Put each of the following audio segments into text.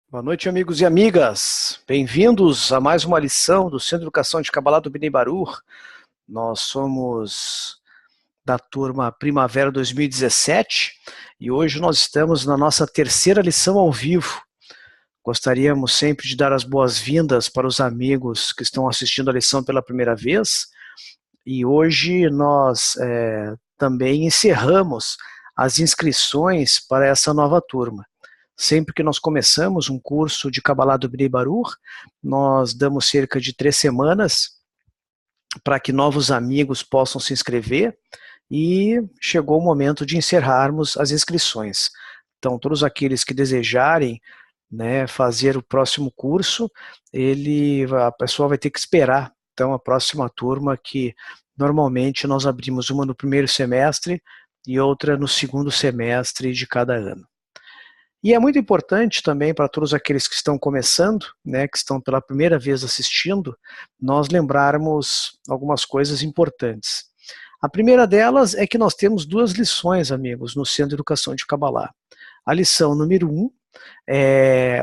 Boa noite, amigos e amigas. Bem-vindos a mais uma lição do Centro de Educação de Kabbalah do Bnei Baruch. Nós somos da turma Primavera 2017 e hoje nós estamos na nossa terceira lição ao vivo. Gostaríamos sempre de dar as boas-vindas para os amigos que estão assistindo a lição pela primeira vez e hoje nós também encerramos as inscrições para essa nova turma. Sempre que nós começamos um curso de Kabbalah do Bnei Baruch, nós damos cerca de 3 semanas para que novos amigos possam se inscrever e chegou o momento de encerrarmos as inscrições. Então, todos aqueles que desejarem fazer o próximo curso, a pessoa vai ter que esperar. Então, a próxima turma, que normalmente nós abrimos uma no primeiro semestre e outra no segundo semestre de cada ano. E é muito importante também para todos aqueles que estão começando, que estão pela primeira vez assistindo, nós lembrarmos algumas coisas importantes. A primeira delas é que nós temos 2 lições, amigos, no Centro de Educação de Kabbalah. A lição número 1,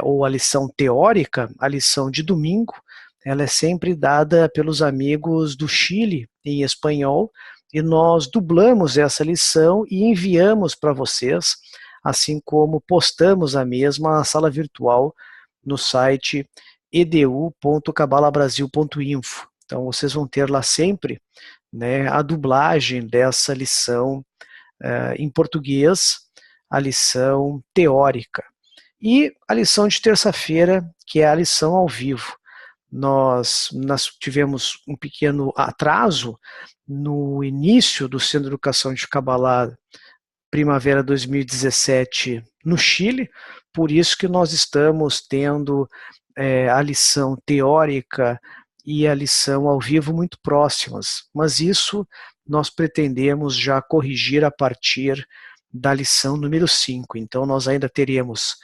ou a lição teórica, a lição de domingo, ela é sempre dada pelos amigos do Chile, em espanhol, e nós dublamos essa lição e enviamos para vocês, assim como postamos a mesma na sala virtual no site edu.kabbalahbrasil.info. Então vocês vão ter lá sempre a dublagem dessa lição em português, a lição teórica. E a lição de terça-feira, que é a lição ao vivo. Nós tivemos um pequeno atraso no início do Centro de Educação de Kabbalah Primavera 2017 no Chile, por isso que nós estamos tendo a lição teórica e a lição ao vivo muito próximas, mas isso nós pretendemos já corrigir a partir da lição número 5, então nós ainda teremos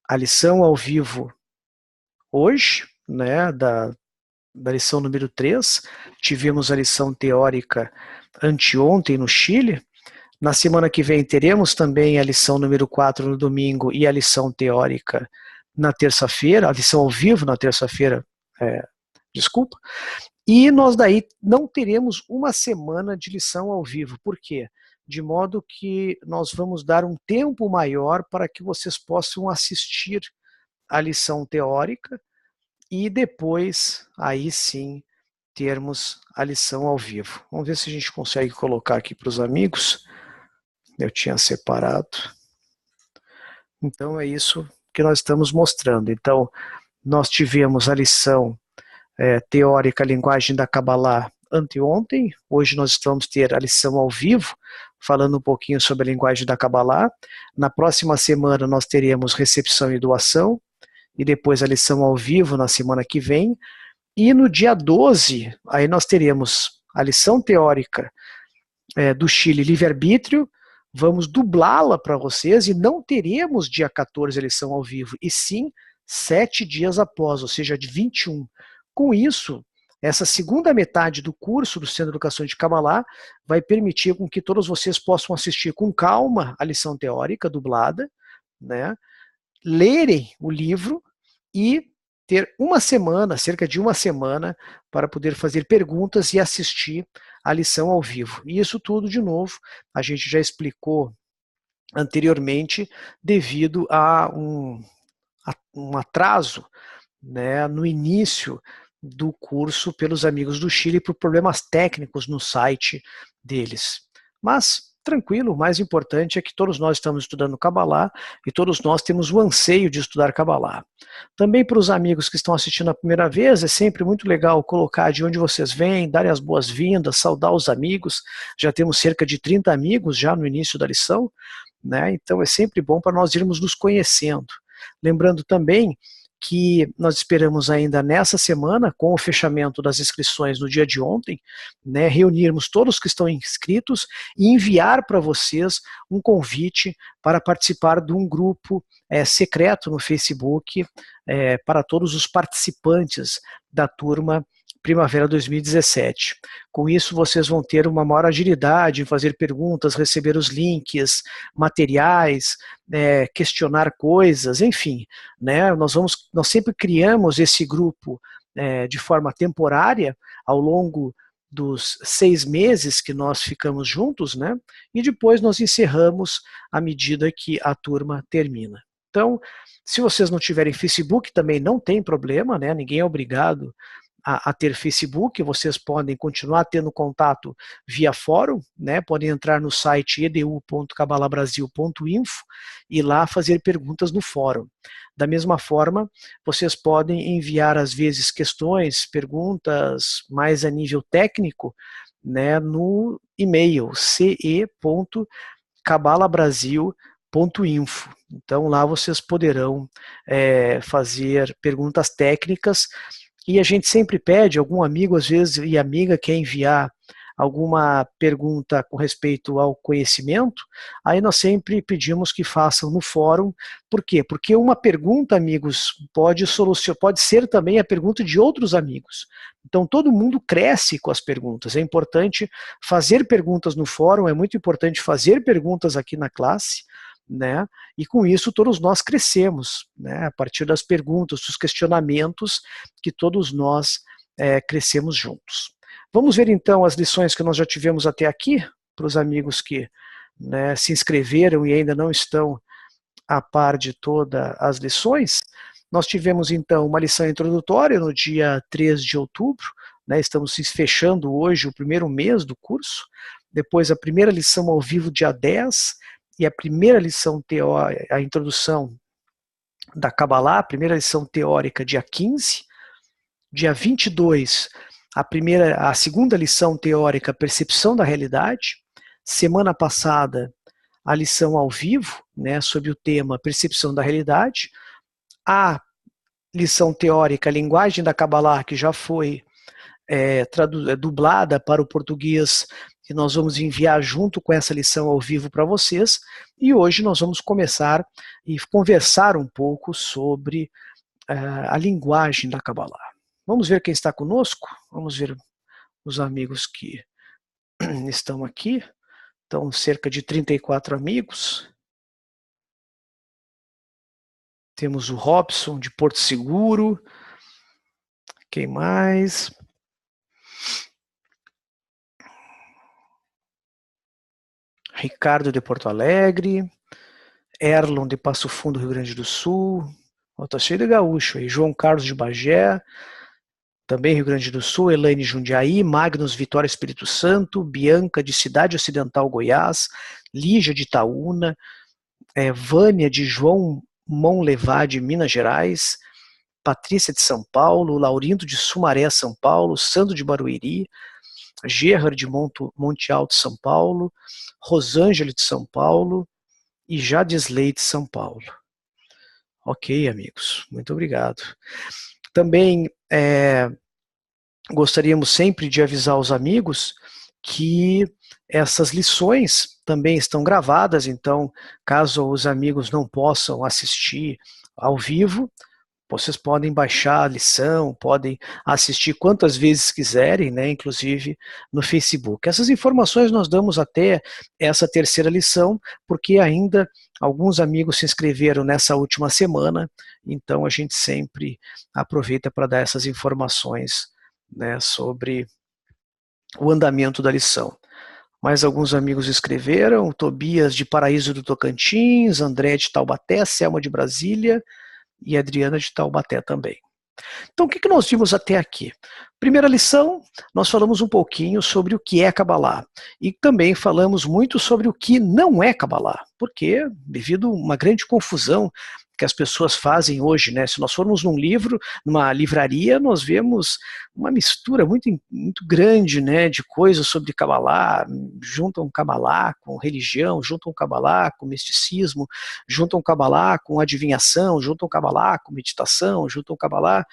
a lição ao vivo hoje, da lição número 3, tivemos a lição teórica anteontem no Chile. Na semana que vem teremos também a lição número 4 no domingo e a lição teórica na terça-feira, a lição ao vivo na terça-feira, e nós daí não teremos uma semana de lição ao vivo. Por quê? De modo que nós vamos dar um tempo maior para que vocês possam assistir a lição teórica e depois, aí sim, termos a lição ao vivo. Vamos ver se a gente consegue colocar aqui para os amigos. Eu tinha separado. Então é isso que nós estamos mostrando. Então nós tivemos a lição teórica, linguagem da Kabbalah anteontem. Hoje nós vamos ter a lição ao vivo, falando um pouquinho sobre a linguagem da Kabbalah. Na próxima semana nós teremos recepção e doação, e depois a lição ao vivo na semana que vem. E no dia 12, aí nós teremos a lição teórica do Chile, livre-arbítrio. Vamos dublá-la para vocês e não teremos dia 14 a lição ao vivo, e sim 7 dias após, ou seja, de 21. Com isso, essa segunda metade do curso do Centro de Educação de Kabbalah vai permitir com que todos vocês possam assistir com calma a lição teórica dublada, lerem o livro e ter uma semana, cerca de uma semana, para poder fazer perguntas e assistir a lição ao vivo. E isso tudo, de novo, a gente já explicou anteriormente, devido a um atraso no início do curso pelos amigos do Chile por problemas técnicos no site deles. Mas tranquilo, o mais importante é que todos nós estamos estudando Kabbalah e todos nós temos o anseio de estudar Kabbalah. Também para os amigos que estão assistindo a primeira vez, é sempre muito legal colocar de onde vocês vêm, darem as boas-vindas, saudar os amigos. Já temos cerca de 30 amigos já no início da lição, então é sempre bom para nós irmos nos conhecendo. Lembrando também que nós esperamos ainda nessa semana, com o fechamento das inscrições no dia de ontem, reunirmos todos que estão inscritos e enviar para vocês um convite para participar de um grupo secreto no Facebook para todos os participantes da turma Primavera 2017. Com isso, vocês vão ter uma maior agilidade em fazer perguntas, receber os links, materiais, questionar coisas, enfim, né? Nós sempre criamos esse grupo de forma temporária ao longo dos 6 meses que nós ficamos juntos, né? E depois nós encerramos à medida que a turma termina. Então, se vocês não tiverem Facebook, também não tem problema, né? Ninguém é obrigado a ter Facebook, vocês podem continuar tendo contato via fórum, né? Podem entrar no site edu.cabalabrasil.info e lá fazer perguntas no fórum. Da mesma forma, vocês podem enviar às vezes questões, perguntas mais a nível técnico, né, no e-mail ce.cabalabrasil.info. Então lá vocês poderão fazer perguntas técnicas. E a gente sempre pede, algum amigo às vezes e amiga quer enviar alguma pergunta com respeito ao conhecimento, aí nós sempre pedimos que façam no fórum. Por quê? Porque uma pergunta, amigos, pode ser também a pergunta de outros amigos. Então todo mundo cresce com as perguntas. É importante fazer perguntas no fórum, é muito importante fazer perguntas aqui na classe, né? E com isso todos nós crescemos, né? A partir das perguntas, dos questionamentos, que todos nós crescemos juntos. Vamos ver então as lições que nós já tivemos até aqui, para os amigos que, né, se inscreveram e ainda não estão a par de todas as lições. Nós tivemos então uma lição introdutória no dia 3 de outubro, né? Estamos fechando hoje o primeiro mês do curso, depois a primeira lição ao vivo dia 10, e a primeira lição teórica, a introdução da Kabbalah, a primeira lição teórica dia 15, dia 22, a segunda lição teórica, percepção da realidade, semana passada a lição ao vivo, né, sobre o tema percepção da realidade, a lição teórica, linguagem da Kabbalah, que já foi dublada para o português, que nós vamos enviar junto com essa lição ao vivo para vocês, e hoje nós vamos começar e conversar um pouco sobre a linguagem da Kabbalah. Vamos ver quem está conosco? Vamos ver os amigos que estão aqui. Então, cerca de 34 amigos. Temos o Robson, de Porto Seguro. Quem mais? Ricardo, de Porto Alegre. Erlon, de Passo Fundo, Rio Grande do Sul. Está cheio de gaúcho aí. João Carlos, de Bagé. Também Rio Grande do Sul. Elaine, Jundiaí. Magnus, Vitória, Espírito Santo. Bianca, de Cidade Ocidental, Goiás. Lígia, de Itaúna. Vânia, de João Monlevá, de Minas Gerais. Patrícia, de São Paulo. Laurindo, de Sumaré, São Paulo. Sandro, de Barueri. Gerard, de Monte Alto, São Paulo. Rosângela, de São Paulo. E Jadisley, de São Paulo. Ok, amigos. Muito obrigado. Também gostaríamos sempre de avisar os amigos que essas lições também estão gravadas, então caso os amigos não possam assistir ao vivo, vocês podem baixar a lição, podem assistir quantas vezes quiserem, né, inclusive no Facebook. Essas informações nós damos até essa terceira lição, porque ainda alguns amigos se inscreveram nessa última semana, então a gente sempre aproveita para dar essas informações, né, sobre o andamento da lição. Mais alguns amigos escreveram: Tobias, de Paraíso do Tocantins, André, de Taubaté, Selma, de Brasília, e Adriana, de Taubaté também. Então, o que nós vimos até aqui? Primeira lição, nós falamos um pouquinho sobre o que é Kabbalah. E também falamos muito sobre o que não é Kabbalah, porque devido a uma grande confusão que as pessoas fazem hoje, né? Se nós formos num livro, numa livraria, nós vemos uma mistura muito, muito grande, né, de coisas sobre Kabbalah, juntam Kabbalah com religião, juntam Kabbalah com misticismo, juntam Kabbalah com adivinhação, juntam Kabbalah com meditação, juntam Kabbalah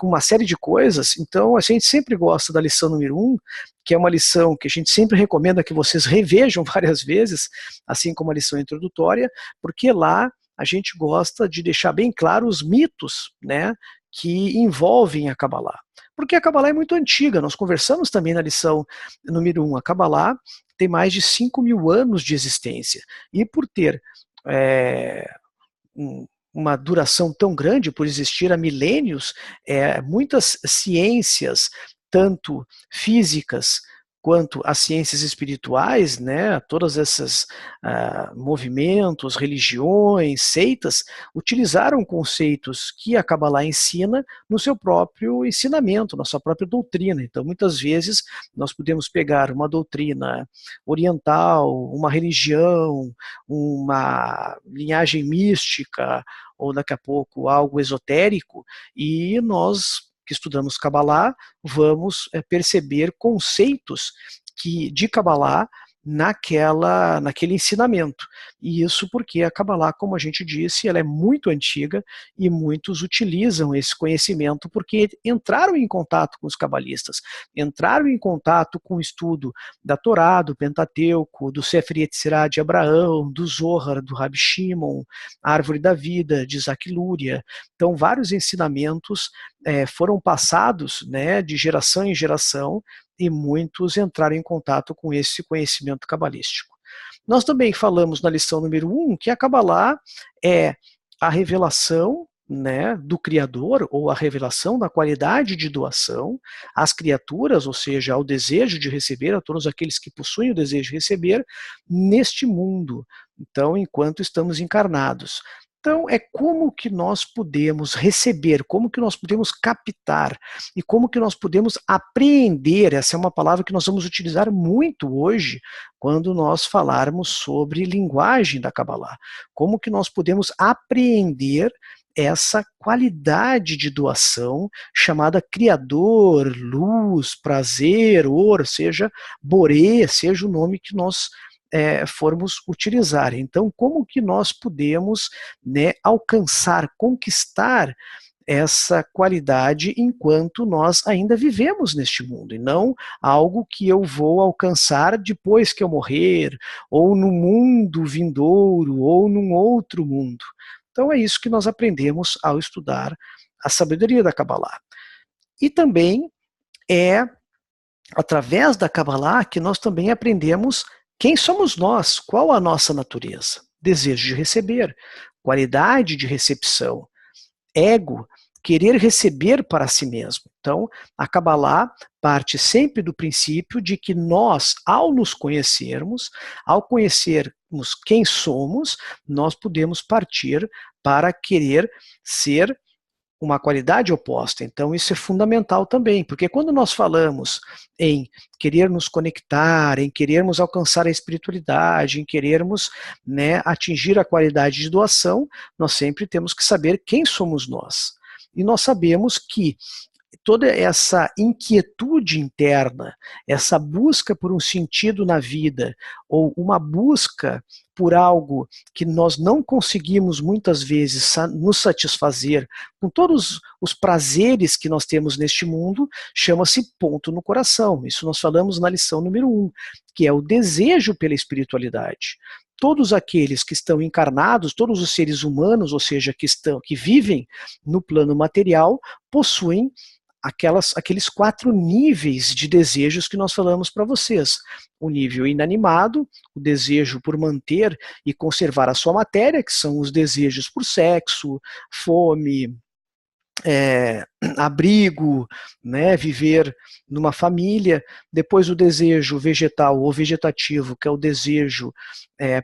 com uma série de coisas. Então a gente sempre gosta da lição número 1, que é uma lição que a gente sempre recomenda que vocês revejam várias vezes, assim como a lição introdutória, porque lá a gente gosta de deixar bem claro os mitos, né, que envolvem a Kabbalah. Porque a Kabbalah é muito antiga, nós conversamos também na lição número 1, a Kabbalah tem mais de 5.000 anos de existência, e por ter uma duração tão grande, por existir há milênios, muitas ciências, tanto físicas quanto as ciências espirituais, né, todos esses movimentos, religiões, seitas, utilizaram conceitos que a Kabbalah ensina no seu próprio ensinamento, na sua própria doutrina. Então, muitas vezes, nós podemos pegar uma doutrina oriental, uma religião, uma linhagem mística, ou daqui a pouco algo esotérico, e nós que estudamos Kabbalah vamos perceber conceitos de Kabbalah naquele ensinamento. E isso porque a Kabbalah, como a gente disse, ela é muito antiga e muitos utilizam esse conhecimento porque entraram em contato com os cabalistas, entraram em contato com o estudo da Torá, do Pentateuco, do Sefer Yetzirah de Abraão, do Zohar, do Rabi Shimon, a Árvore da Vida, de Isaac Luria. Então, vários ensinamentos foram passados, né, de geração em geração, e muitos entraram em contato com esse conhecimento cabalístico. Nós também falamos na lição número 1 que a Kabbalah é a revelação, né, do Criador, ou a revelação da qualidade de doação às criaturas, ou seja, ao desejo de receber, a todos aqueles que possuem o desejo de receber, neste mundo, então, enquanto estamos encarnados. Então, é como que nós podemos receber, como que nós podemos captar e como que nós podemos apreender. Essa é uma palavra que nós vamos utilizar muito hoje quando nós falarmos sobre linguagem da Kabbalah. Como que nós podemos apreender essa qualidade de doação chamada Criador, luz, prazer, or, seja, Boré, seja o nome que nós formos utilizar. Então, como que nós podemos, né, alcançar, conquistar essa qualidade enquanto nós ainda vivemos neste mundo, e não algo que eu vou alcançar depois que eu morrer, ou no mundo vindouro, ou num outro mundo. Então é isso que nós aprendemos ao estudar a sabedoria da Kabbalah. E também é através da Kabbalah que nós também aprendemos quem somos nós, qual a nossa natureza, desejo de receber, qualidade de recepção, ego, querer receber para si mesmo. Então, a Kabbalah parte sempre do princípio de que nós, ao nos conhecermos, ao conhecermos quem somos, nós podemos partir para querer ser uma qualidade oposta. Então isso é fundamental também, porque quando nós falamos em querer nos conectar, em querermos alcançar a espiritualidade, em querermos, né, atingir a qualidade de doação, nós sempre temos que saber quem somos nós. E nós sabemos que toda essa inquietude interna, essa busca por um sentido na vida, ou uma busca por algo que nós não conseguimos muitas vezes nos satisfazer com todos os prazeres que nós temos neste mundo, chama-se ponto no coração. Isso nós falamos na lição número 1, que é o desejo pela espiritualidade. Todos aqueles que estão encarnados, todos os seres humanos, ou seja, que vivem no plano material, possuem aqueles 4 níveis de desejos que nós falamos para vocês. O nível inanimado, o desejo por manter e conservar a sua matéria, que são os desejos por sexo, fome, abrigo, né, viver numa família. Depois o desejo vegetal ou vegetativo, que é o desejo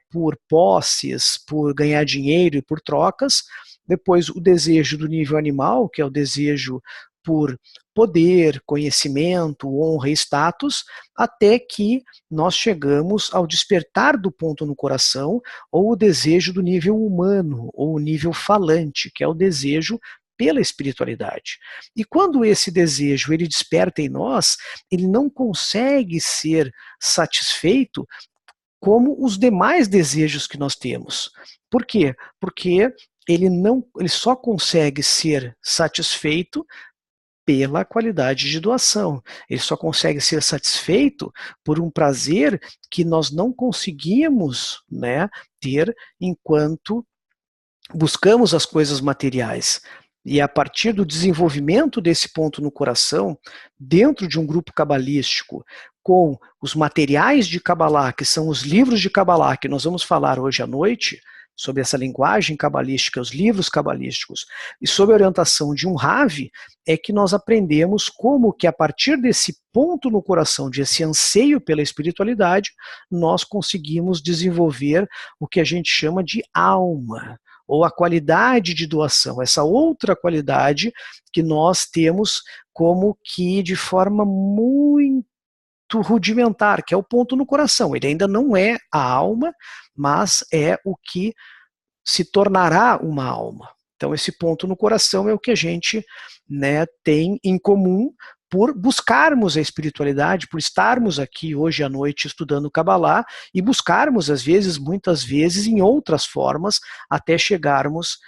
por posses, por ganhar dinheiro e por trocas. Depois o desejo do nível animal, que é o desejo por poder, conhecimento, honra e status, até que nós chegamos ao despertar do ponto no coração, ou o desejo do nível humano, ou o nível falante, que é o desejo pela espiritualidade. E quando esse desejo ele desperta em nós, ele não consegue ser satisfeito como os demais desejos que nós temos. Por quê? Porque ele só consegue ser satisfeito pela qualidade de doação. Ele só consegue ser satisfeito por um prazer que nós não conseguimos, né, ter enquanto buscamos as coisas materiais. e a partir do desenvolvimento desse ponto no coração, dentro de um grupo cabalístico, com os materiais de Kabbalah, que são os livros de Kabbalah, que nós vamos falar hoje à noite, sobre essa linguagem cabalística, os livros cabalísticos, e sob a orientação de um Rav, é que nós aprendemos como que a partir desse ponto no coração, desse anseio pela espiritualidade, nós conseguimos desenvolver o que a gente chama de alma, ou a qualidade de doação, essa outra qualidade que nós temos como que de forma muito rudimentar, que é o ponto no coração. Ele ainda não é a alma, mas é o que se tornará uma alma. Então esse ponto no coração é o que a gente, né, tem em comum por buscarmos a espiritualidade, por estarmos aqui hoje à noite estudando Kabbalah e buscarmos, às vezes, muitas vezes, em outras formas, até chegarmos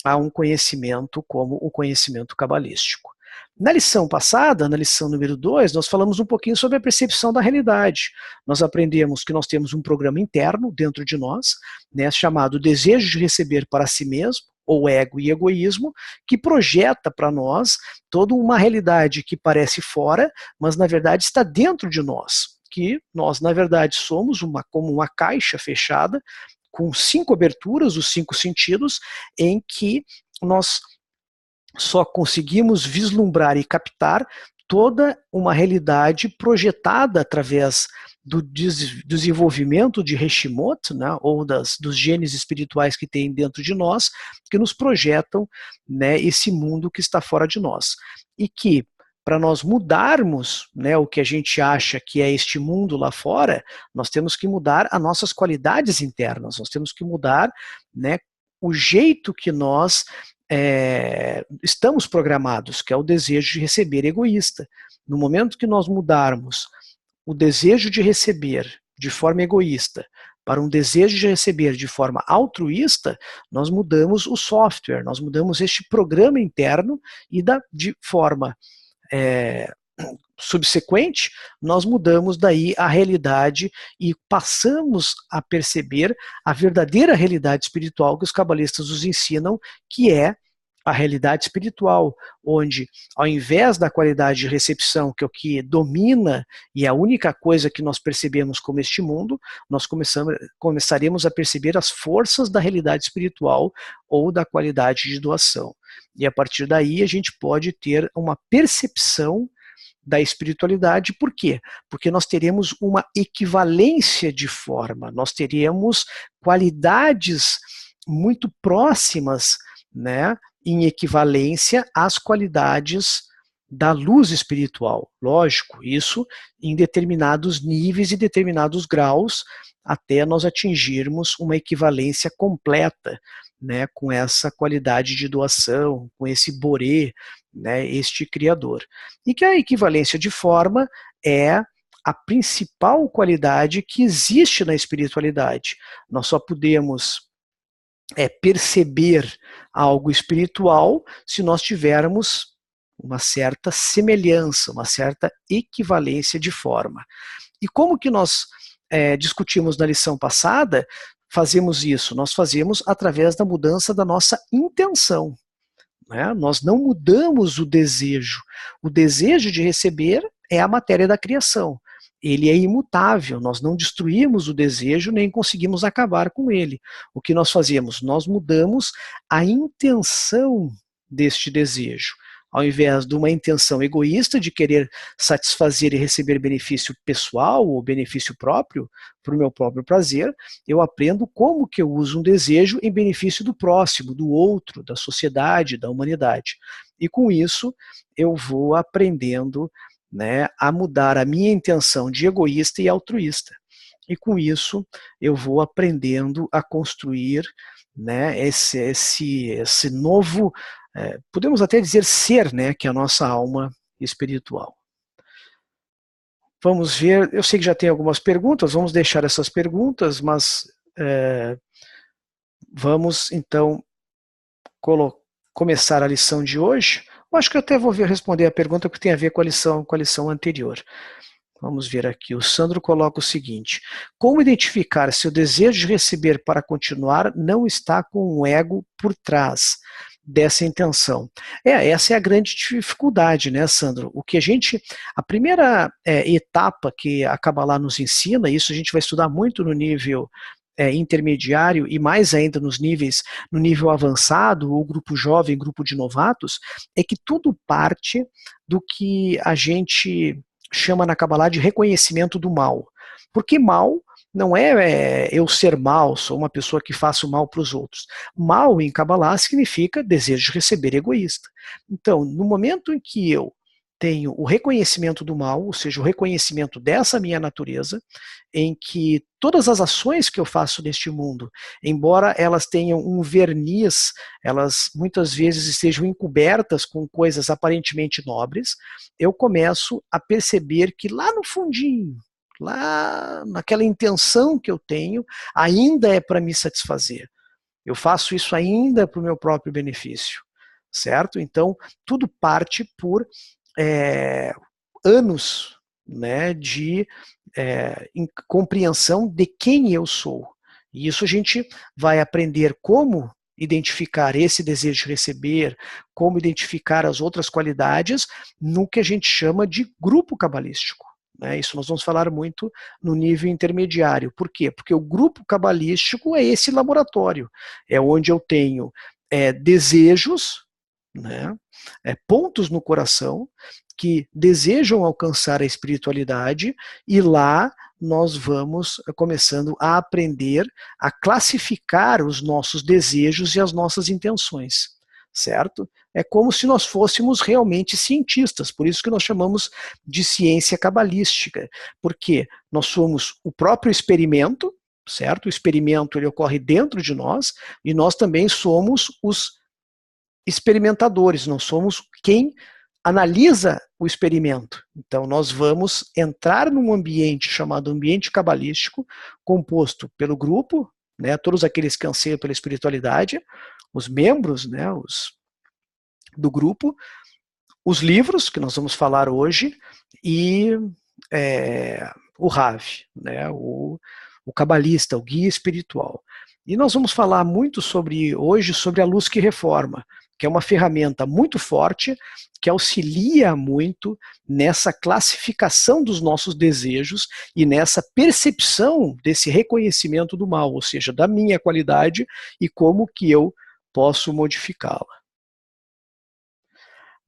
a um conhecimento como o conhecimento cabalístico. Na lição passada, na lição número 2, nós falamos um pouquinho sobre a percepção da realidade. Nós aprendemos que nós temos um programa interno dentro de nós, né, chamado desejo de receber para si mesmo, ou ego e egoísmo, que projeta para nós toda uma realidade que parece fora, mas na verdade está dentro de nós, que nós na verdade somos como uma caixa fechada, com 5 aberturas, os 5 sentidos, em que nós só conseguimos vislumbrar e captar toda uma realidade projetada através do desenvolvimento de Heshimot, né, ou dos genes espirituais que tem dentro de nós, que nos projetam, né, esse mundo que está fora de nós. E que, para nós mudarmos, né, o que a gente acha que é este mundo lá fora, nós temos que mudar as nossas qualidades internas, nós temos que mudar, né, o jeito que nós estamos programados, que é o desejo de receber egoísta. No momento que nós mudarmos o desejo de receber de forma egoísta para um desejo de receber de forma altruísta, nós mudamos o software, nós mudamos este programa interno e de forma subsequente, nós mudamos daí a realidade e passamos a perceber a verdadeira realidade espiritual que os cabalistas nos ensinam, que é a realidade espiritual, onde ao invés da qualidade de recepção, que é o que domina e é a única coisa que nós percebemos como este mundo, nós começaremos a perceber as forças da realidade espiritual ou da qualidade de doação. E a partir daí a gente pode ter uma percepção da espiritualidade. Por quê? Porque nós teremos uma equivalência de forma, nós teremos qualidades muito próximas, né, em equivalência às qualidades da luz espiritual. Lógico, isso em determinados níveis e determinados graus, até nós atingirmos uma equivalência completa, né, com essa qualidade de doação, com esse Boré, né, este Criador. E que a equivalência de forma é a principal qualidade que existe na espiritualidade. Nós só podemos perceber algo espiritual se nós tivermos uma certa semelhança, uma certa equivalência de forma. E como que nós discutimos na lição passada, fazemos isso? Nós fazemos através da mudança da nossa intenção. Né? Nós não mudamos o desejo. O desejo de receber é a matéria da criação. Ele é imutável, nós não destruímos o desejo nem conseguimos acabar com ele. O que nós fazemos? Nós mudamos a intenção deste desejo. Ao invés de uma intenção egoísta de querer satisfazer e receber benefício pessoal ou benefício próprio, para o meu próprio prazer, eu aprendo como que eu uso um desejo em benefício do próximo, do outro, da sociedade, da humanidade. E com isso eu vou aprendendo, né, a mudar a minha intenção de egoísta e altruísta. E com isso eu vou aprendendo a construir, né, esse novo, podemos até dizer ser, né, que é a nossa alma espiritual. Vamos ver, eu sei que já tem algumas perguntas, vamos deixar essas perguntas, mas vamos então começar a lição de hoje. Eu acho que eu até vou responder a pergunta que tem a ver com a lição anterior. Vamos ver aqui, o Sandro coloca o seguinte: como identificar se o desejo de receber para continuar não está com o ego por trás? dessa intenção. Essa é a grande dificuldade, né, Sandro? A primeira etapa que a Kabbalah nos ensina, isso a gente vai estudar muito no nível intermediário e mais ainda no nível avançado, ou grupo jovem, grupo de novatos, é que tudo parte do que a gente chama na Kabbalah de reconhecimento do mal. Porque mal não é eu ser mal, sou uma pessoa que faço mal para os outros. Mal em Kabbalah significa desejo de receber egoísta. Então, no momento em que eu tenho o reconhecimento do mal, ou seja, o reconhecimento dessa minha natureza, em que todas as ações que eu faço neste mundo, embora elas tenham um verniz, elas muitas vezes estejam encobertas com coisas aparentemente nobres, eu começo a perceber que lá no fundinho, lá naquela intenção que eu tenho, ainda é para me satisfazer. Eu faço isso ainda para o meu próprio benefício, certo? Então, tudo parte por anos, né, de compreensão de quem eu sou. E isso a gente vai aprender como identificar esse desejo de receber, como identificar as outras qualidades no que a gente chama de grupo cabalístico. Isso nós vamos falar muito no nível intermediário. Por quê? Porque o grupo cabalístico é esse laboratório, é onde eu tenho desejos, né, pontos no coração que desejam alcançar a espiritualidade, e lá nós vamos começando a aprender a classificar os nossos desejos e as nossas intenções, certo? É como se nós fôssemos realmente cientistas, por isso que nós chamamos de ciência cabalística, porque nós somos o próprio experimento, certo? O experimento ele ocorre dentro de nós, e nós também somos os experimentadores, nós somos quem analisa o experimento. Então, nós vamos entrar num ambiente chamado ambiente cabalístico, composto pelo grupo, né, todos aqueles que anseiam pela espiritualidade, os membros, né, do grupo, os livros, que nós vamos falar hoje, e o Rav, né, o cabalista, o guia espiritual. E nós vamos falar muito hoje sobre a luz que reforma, que é uma ferramenta muito forte, que auxilia muito nessa classificação dos nossos desejos e nessa percepção desse reconhecimento do mal, ou seja, da minha qualidade e como que eu posso modificá-la.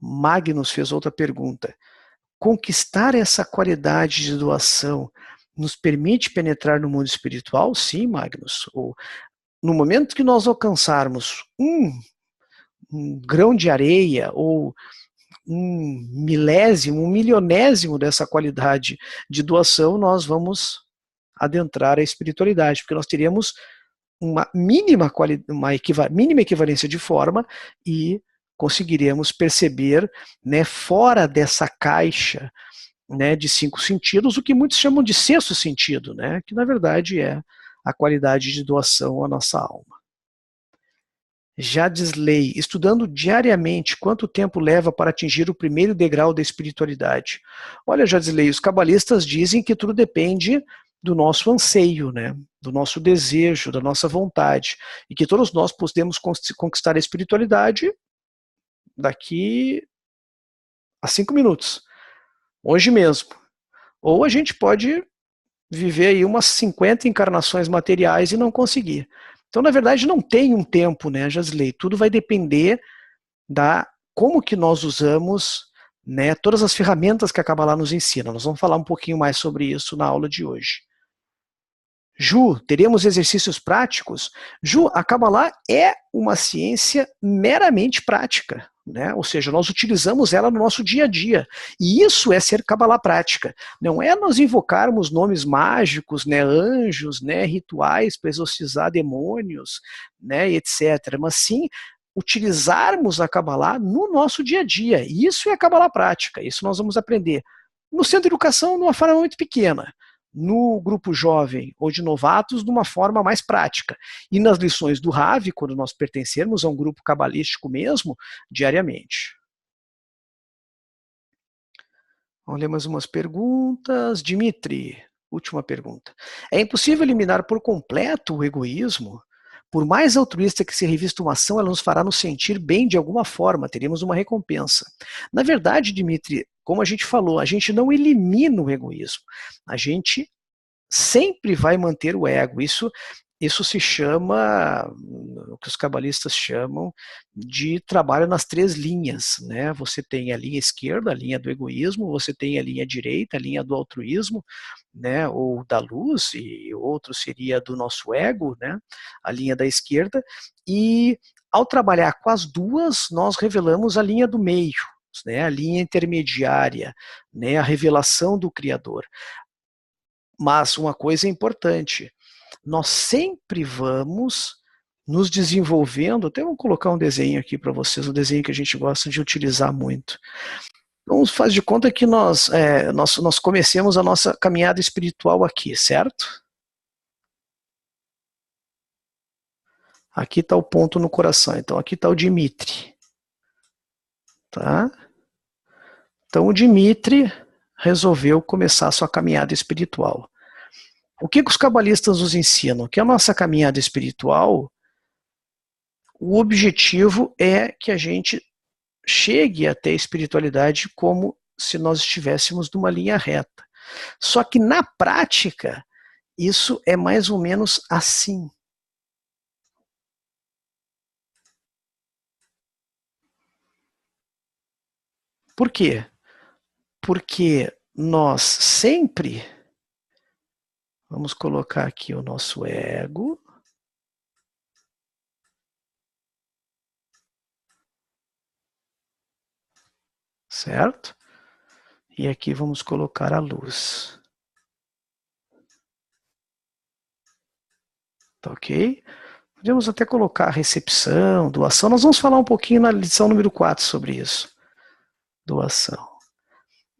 Magnus fez outra pergunta. Conquistar essa qualidade de doação nos permite penetrar no mundo espiritual? Sim, Magnus. No momento que nós alcançarmos um grão de areia ou um milésimo, um milionésimo dessa qualidade de doação, nós vamos adentrar a espiritualidade, porque nós teríamos uma mínima equivalência de forma e conseguiremos perceber, né, fora dessa caixa, né, de 5 sentidos, o que muitos chamam de sexto sentido, né, que na verdade é a qualidade de doação à nossa alma. Jadisley, estudando diariamente, quanto tempo leva para atingir o primeiro degrau da espiritualidade? Olha, Jadisley, os cabalistas dizem que tudo depende do nosso anseio, né? Do nosso desejo, da nossa vontade, e que todos nós podemos conquistar a espiritualidade daqui a 5 minutos, hoje mesmo. Ou a gente pode viver aí umas 50 encarnações materiais e não conseguir. Então, na verdade, não tem um tempo, né, Jasley? Tudo vai depender da como que nós usamos, né, todas as ferramentas que a Kabbalah nos ensina. Nós vamos falar um pouquinho mais sobre isso na aula de hoje. Ju, teremos exercícios práticos? Ju, a Kabbalah é uma ciência meramente prática, né? Ou seja, nós utilizamos ela no nosso dia a dia. E isso é ser Kabbalah prática. Não é nós invocarmos nomes mágicos, né, anjos, né, rituais para exorcizar demônios, né, etc. Mas sim utilizarmos a Kabbalah no nosso dia a dia. E isso é a Kabbalah prática. Isso nós vamos aprender no centro de educação de uma forma muito pequena, no grupo jovem ou de novatos de uma forma mais prática. E nas lições do Rav, quando nós pertencermos a um grupo cabalístico mesmo, diariamente. Vamos ler mais umas perguntas. Dimitri, última pergunta. É impossível eliminar por completo o egoísmo? Por mais altruísta que se revista uma ação, ela nos fará nos sentir bem de alguma forma, teríamos uma recompensa. Na verdade, Dimitri, como a gente falou, a gente não elimina o egoísmo, a gente sempre vai manter o ego. Isso se chama, o que os cabalistas chamam de trabalho nas três linhas, né? Você tem a linha esquerda, a linha do egoísmo, você tem a linha direita, a linha do altruísmo, né? Ou da luz, e outro seria do nosso ego, né? A linha da esquerda, e ao trabalhar com as duas, nós revelamos a linha do meio, né? A linha intermediária, né? A revelação do Criador. Mas uma coisa é importante, nós sempre vamos nos desenvolvendo, até vou colocar um desenho aqui para vocês, um desenho que a gente gosta de utilizar muito. Então, faz de conta que nós comecemos a nossa caminhada espiritual aqui, certo? Aqui está o ponto no coração, então aqui está o Dimitri. Tá? Então o Dimitri resolveu começar a sua caminhada espiritual. O que os cabalistas nos ensinam? Que a nossa caminhada espiritual, o objetivo é que a gente chegue até a espiritualidade como se nós estivéssemos numa linha reta. Só que na prática, isso é mais ou menos assim. Por quê? Porque nós sempre, vamos colocar aqui o nosso ego, certo? E aqui vamos colocar a luz. Tá ok? Podemos até colocar recepção, doação. Nós vamos falar um pouquinho na lição número 4 sobre isso. Doação.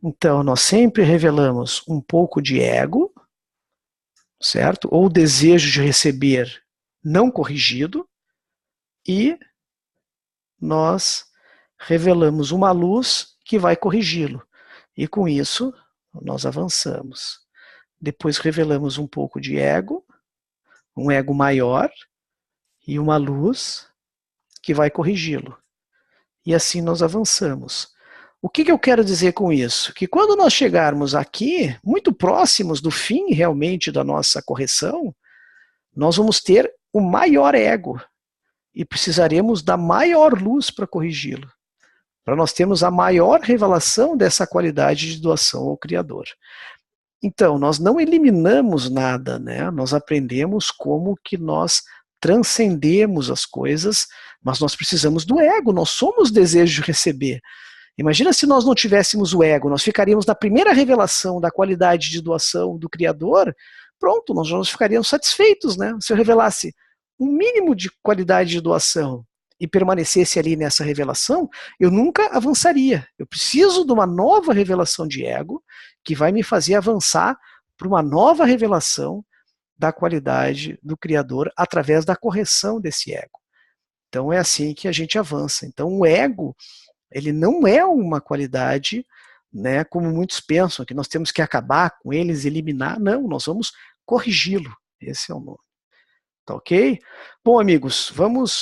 Então, nós sempre revelamos um pouco de ego, certo? Ou desejo de receber não corrigido, e nós revelamos uma luz que vai corrigi-lo. E com isso, nós avançamos. Depois revelamos um pouco de ego, um ego maior, e uma luz que vai corrigi-lo. E assim nós avançamos. O que eu quero dizer com isso? Que quando nós chegarmos aqui, muito próximos do fim realmente da nossa correção, nós vamos ter o maior ego e precisaremos da maior luz para corrigi-lo, para nós termos a maior revelação dessa qualidade de doação ao Criador. Então, nós não eliminamos nada, né? Nós aprendemos como que nós transcendemos as coisas, mas nós precisamos do ego, nós somos desejo de receber. Imagina se nós não tivéssemos o ego, nós ficaríamos na primeira revelação da qualidade de doação do Criador, pronto, nós ficaríamos satisfeitos, né? Se eu revelasse um mínimo de qualidade de doação e permanecesse ali nessa revelação, eu nunca avançaria. Eu preciso de uma nova revelação de ego que vai me fazer avançar para uma nova revelação da qualidade do Criador através da correção desse ego. Então é assim que a gente avança. Então o ego, ele não é uma qualidade, né, como muitos pensam, que nós temos que acabar com eles, eliminar. Não, nós vamos corrigi-lo. Esse é o nome. Tá ok? Bom, amigos,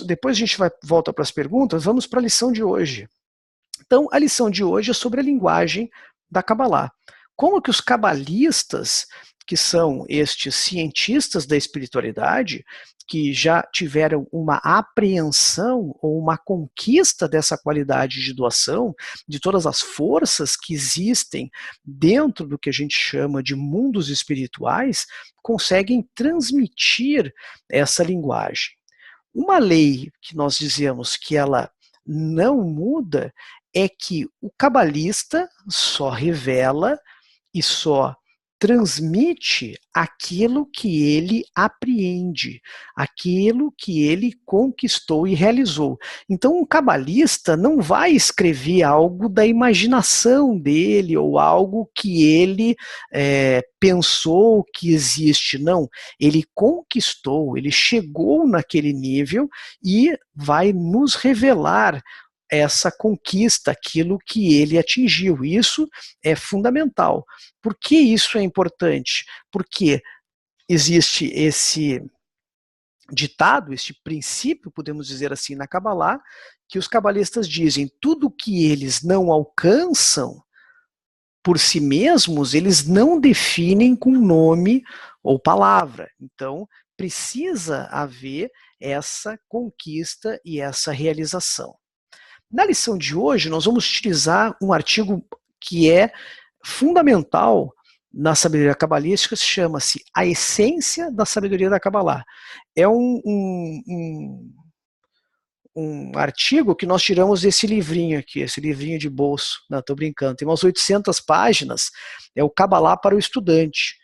depois a gente volta para as perguntas, vamos para a lição de hoje. Então, a lição de hoje é sobre a linguagem da Kabbalah. Como que os cabalistas, que são estes cientistas da espiritualidade, que já tiveram uma apreensão ou uma conquista dessa qualidade de doação, de todas as forças que existem dentro do que a gente chama de mundos espirituais, conseguem transmitir essa linguagem. Uma lei que nós dizemos que ela não muda é que o cabalista só revela e só transmite aquilo que ele apreende, aquilo que ele conquistou e realizou. Então, um cabalista não vai escrever algo da imaginação dele ou algo que ele pensou que existe. Não, ele conquistou, ele chegou naquele nível e vai nos revelar essa conquista, aquilo que ele atingiu. Isso é fundamental. Por que isso é importante? Porque existe ditado, este princípio, podemos dizer assim, na Kabbalah, que os cabalistas dizem: tudo que eles não alcançam por si mesmos, eles não definem com nome ou palavra. Então, precisa haver essa conquista e essa realização. Na lição de hoje, nós vamos utilizar um artigo que é fundamental na sabedoria cabalística, chama-se A Essência da Sabedoria da Kabbalah. É um artigo que nós tiramos desse livrinho aqui, esse livrinho de bolso. Não, estou brincando, tem umas 800 páginas, é o Kabbalah para o Estudante.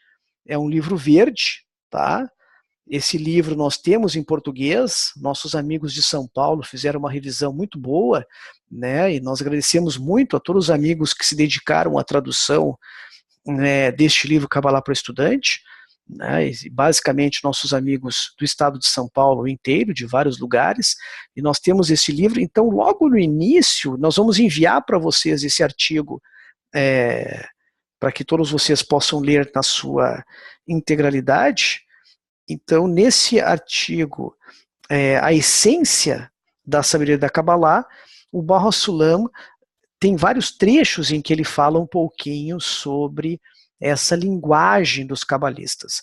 É um livro verde, tá? Esse livro nós temos em português, nossos amigos de São Paulo fizeram uma revisão muito boa, né? E nós agradecemos muito a todos os amigos que se dedicaram à tradução, né, deste livro Kabbalah para o Estudante, né? E basicamente nossos amigos do estado de São Paulo inteiro, de vários lugares, e nós temos esse livro. Então, logo no início, nós vamos enviar para vocês esse artigo, para que todos vocês possam ler na sua integralidade. Então, nesse artigo, A Essência da Sabedoria da Kabbalah, o Baal HaSulam tem vários trechos em que ele fala um pouquinho sobre essa linguagem dos cabalistas.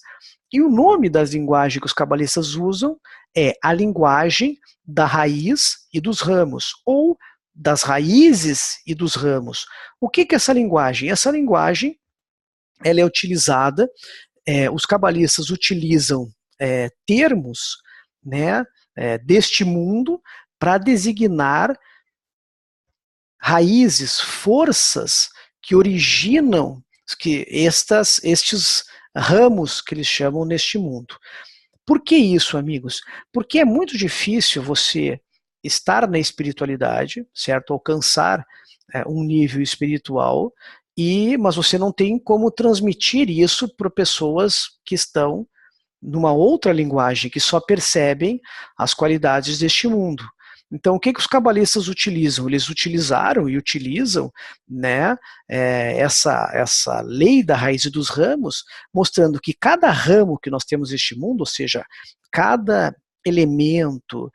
E o nome das linguagens que os cabalistas usam é a linguagem da raiz e dos ramos, ou das raízes e dos ramos. O que é essa linguagem? Essa linguagem ela é utilizada, os cabalistas utilizam termos, né, deste mundo para designar raízes, forças que originam estes ramos que eles chamam neste mundo. Por que isso, amigos? Porque é muito difícil você estar na espiritualidade, certo? Alcançar um nível espiritual, mas você não tem como transmitir isso para pessoas que estão numa outra linguagem, que só percebem as qualidades deste mundo. Então, o que os cabalistas utilizam? Eles utilizaram e utilizam, né, essa lei da raiz e dos ramos, mostrando que cada ramo que nós temos neste mundo, ou seja, cada elemento,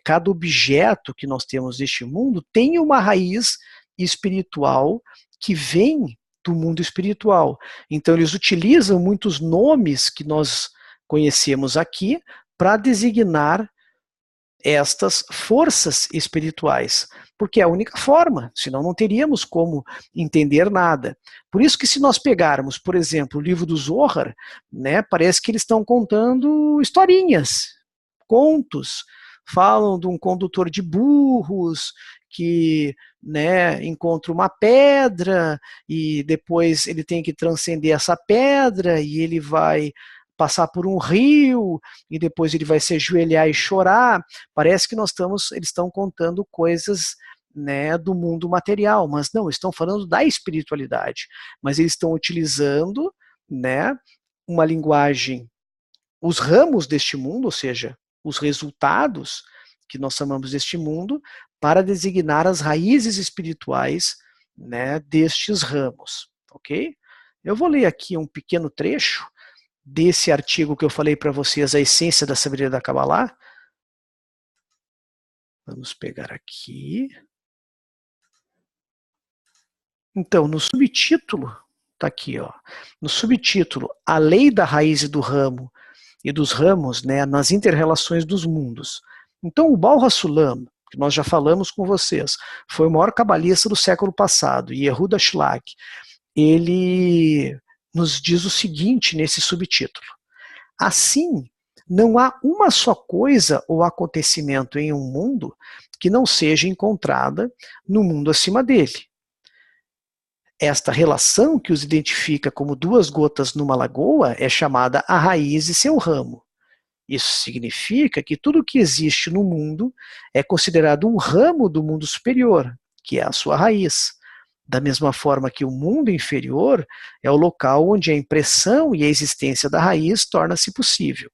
cada objeto que nós temos neste mundo, tem uma raiz espiritual que vem do mundo espiritual. Então, eles utilizam muitos nomes que nós conhecemos aqui para designar estas forças espirituais, porque é a única forma, senão não teríamos como entender nada. Por isso que se nós pegarmos, por exemplo, o livro do Zohar, né, parece que eles estão contando historinhas, contos, falam de um condutor de burros que, né, encontra uma pedra e depois ele tem que transcender essa pedra e ele vai passar por um rio, e depois ele vai se ajoelhar e chorar. Parece que eles estão contando coisas, né, do mundo material, mas não, estão falando da espiritualidade. Mas eles estão utilizando, né, uma linguagem, os ramos deste mundo, ou seja, os resultados que nós chamamos deste mundo, para designar as raízes espirituais, né, destes ramos, ok? Eu vou ler aqui um pequeno trecho desse artigo que eu falei para vocês, A Essência da Sabedoria da Kabbalah. Vamos pegar aqui. Então, no subtítulo, está aqui, ó, no subtítulo, A Lei da Raiz e do Ramo e dos Ramos, né, nas interrelações dos mundos. Então, o Baal HaSulam, que nós já falamos com vocês, foi o maior cabalista do século passado, e Yehuda Shlag, ele nos diz o seguinte nesse subtítulo: assim, não há uma só coisa ou acontecimento em um mundo que não seja encontrada no mundo acima dele. Esta relação que os identifica como duas gotas numa lagoa é chamada a raiz e seu ramo. Isso significa que tudo que existe no mundo é considerado um ramo do mundo superior, que é a sua raiz. Da mesma forma que o mundo inferior é o local onde a impressão e a existência da raiz torna-se possível.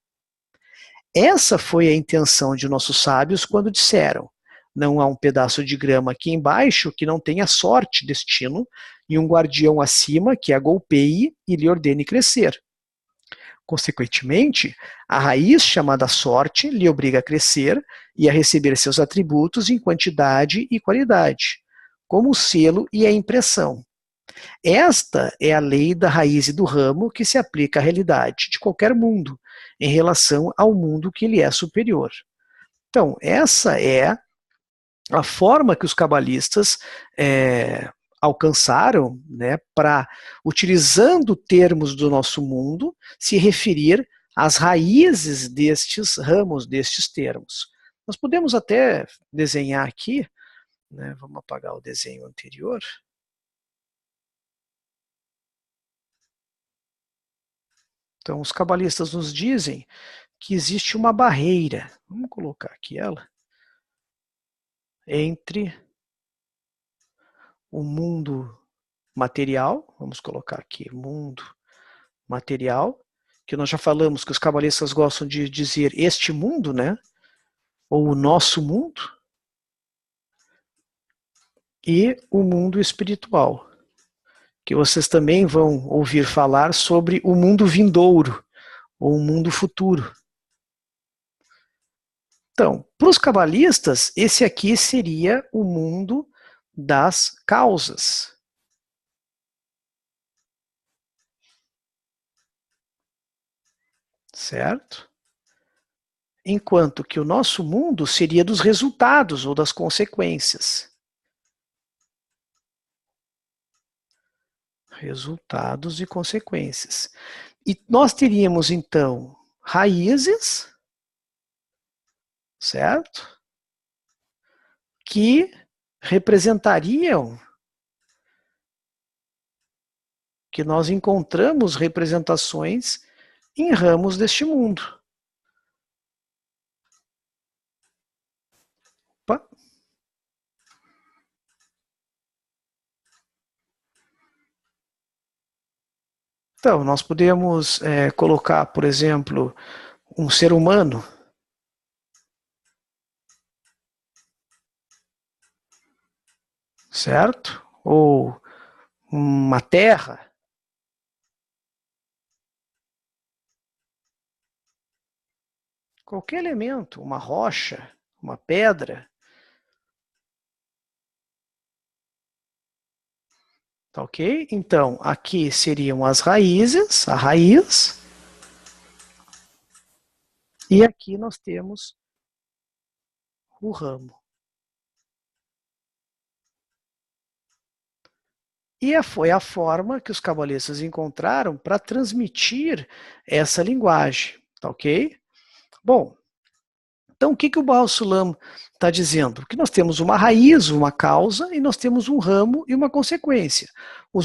Essa foi a intenção de nossos sábios quando disseram: não há um pedaço de grama aqui embaixo que não tenha sorte, destino, e um guardião acima que a golpeie e lhe ordene crescer. Consequentemente, a raiz chamada sorte lhe obriga a crescer e a receber seus atributos em quantidade e qualidade, como o selo e a impressão. Esta é a lei da raiz e do ramo que se aplica à realidade de qualquer mundo, em relação ao mundo que lhe é superior. Então, essa é a forma que os cabalistas alcançaram, né, para, utilizando termos do nosso mundo, se referir às raízes destes ramos, destes termos. Nós podemos até desenhar aqui, né, vamos apagar o desenho anterior. Então, os cabalistas nos dizem que existe uma barreira, vamos colocar aqui ela, entre o mundo material, vamos colocar aqui, mundo material, que nós já falamos que os cabalistas gostam de dizer este mundo, né? Ou o nosso mundo, e o mundo espiritual, que vocês também vão ouvir falar sobre o mundo vindouro, ou o mundo futuro. Então, para os cabalistas, esse aqui seria o mundo das causas. Certo? Enquanto que o nosso mundo seria dos resultados ou das consequências. Resultados e consequências. E nós teríamos, então, raízes, certo? Que representariam, que nós encontramos representações em ramos deste mundo. Opa. Então, nós podemos colocar, por exemplo, um ser humano, certo? Ou uma terra. Qualquer elemento, uma rocha, uma pedra. Tá ok? Então, aqui seriam as raízes, a raiz. E aqui nós temos o ramo. E foi a forma que os cabalistas encontraram para transmitir essa linguagem, tá ok? Bom, então o que o Baal Sulam está dizendo? Que nós temos uma raiz, uma causa, e nós temos um ramo e uma consequência. O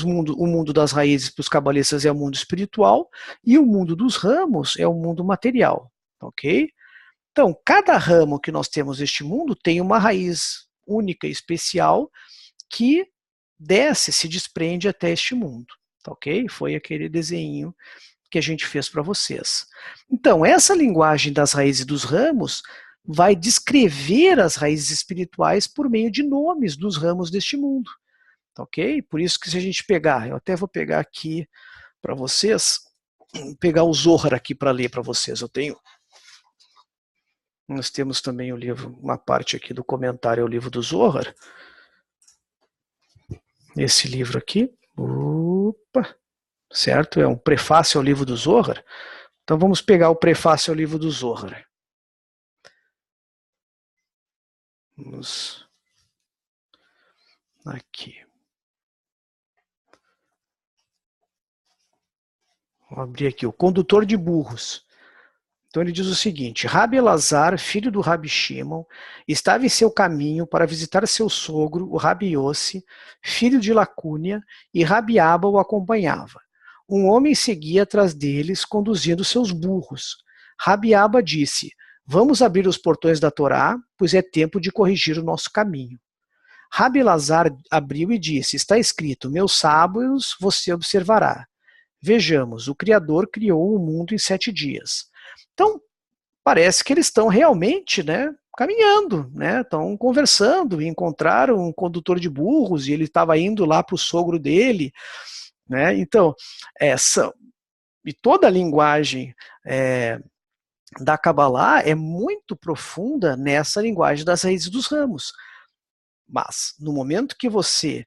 mundo das raízes para os cabalistas é o mundo espiritual, e o mundo dos ramos é o mundo material, tá ok? Então, cada ramo que nós temos neste mundo tem uma raiz única e especial que desce, se desprende até este mundo, tá ok? Foi aquele desenho que a gente fez para vocês. Então, essa linguagem das raízes dos ramos vai descrever as raízes espirituais por meio de nomes dos ramos deste mundo, tá ok? Por isso que se a gente pegar, eu até vou pegar aqui para vocês, pegar o Zohar aqui para ler para vocês, nós temos também o livro, uma parte aqui do comentário ao livro do Zohar, esse livro aqui, opa, certo? É um prefácio ao livro do Zohar. Então vamos pegar o prefácio ao livro do Zohar. Vamos aqui. Vou abrir aqui, o condutor de burros. Então ele diz o seguinte: Rabi Elazar, filho do Rabi Shimon, estava em seu caminho para visitar seu sogro, o Rabi Yossi, filho de Lacúnia, e Rabi Abba o acompanhava. Um homem seguia atrás deles, conduzindo seus burros. Rabi Abba disse: Vamos abrir os portões da Torá, pois é tempo de corrigir o nosso caminho. Rabi Elazar abriu e disse: Está escrito, meus sábios você observará. Vejamos, o Criador criou o mundo em 7 dias. Então, parece que eles estão realmente, né, caminhando, né, estão conversando, encontraram um condutor de burros e ele estava indo lá para o sogro dele, né, então, E toda a linguagem da Kabbalah é muito profunda nessa linguagem das raízes dos ramos. Mas, no momento que você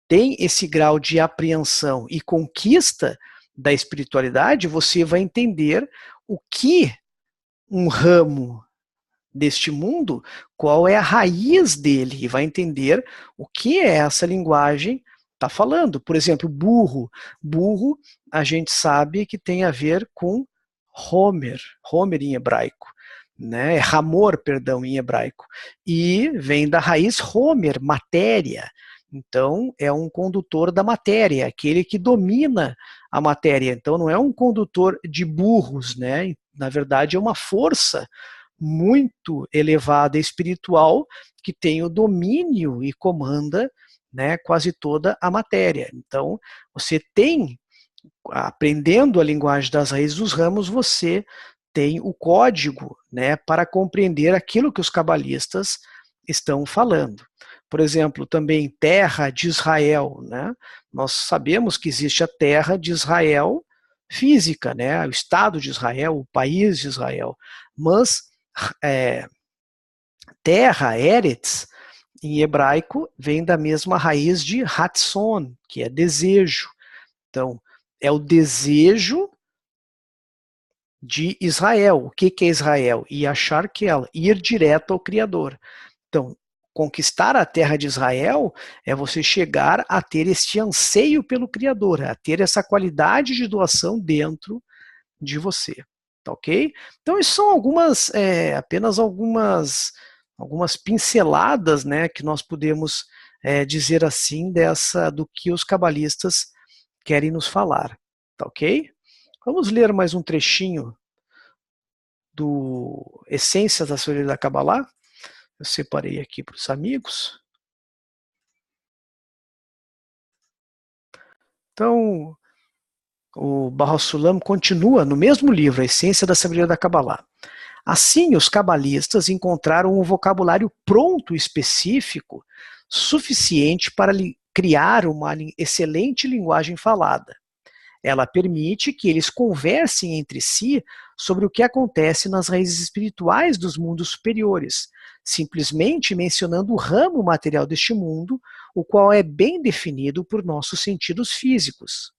tem esse grau de apreensão e conquista da espiritualidade, você vai entender o que um ramo deste mundo, qual é a raiz dele, e vai entender o que é essa linguagem está falando. Por exemplo, burro. Burro, a gente sabe que tem a ver com Homer, Homer em hebraico. Né? Hamor, perdão, em hebraico. E vem da raiz Homer, matéria. Então, é um condutor da matéria, aquele que domina a matéria. Então, não é um condutor de burros, né? Na verdade, é uma força muito elevada espiritual que tem o domínio e comanda, né, quase toda a matéria. Então, você tem, aprendendo a linguagem das raízes dos ramos, você tem o código, né, para compreender aquilo que os cabalistas estão falando. Por exemplo, também terra de Israel, né? Nós sabemos que existe a terra de Israel física, né? O Estado de Israel, o país de Israel, mas terra, Eretz, em hebraico, vem da mesma raiz de Hatson, que é desejo. Então, é o desejo de Israel. O que é Israel? Yashar Kel, ir direto ao Criador. Então, conquistar a terra de Israel é você chegar a ter este anseio pelo Criador, a ter essa qualidade de doação dentro de você. Tá ok? Então, isso são apenas algumas pinceladas, né, que nós podemos dizer assim do que os cabalistas querem nos falar. Tá ok? Vamos ler mais um trechinho do Essência da Sabedoria da Kabbalah. Eu separei aqui para os amigos. Então, o Baha Sulam continua no mesmo livro, A Essência da Sabedoria da Kabbalah. Assim, os cabalistas encontraram um vocabulário pronto específico suficiente para criar uma excelente linguagem falada. Ela permite que eles conversem entre si sobre o que acontece nas raízes espirituais dos mundos superiores, simplesmente mencionando o ramo material deste mundo, o qual é bem definido por nossos sentidos físicos.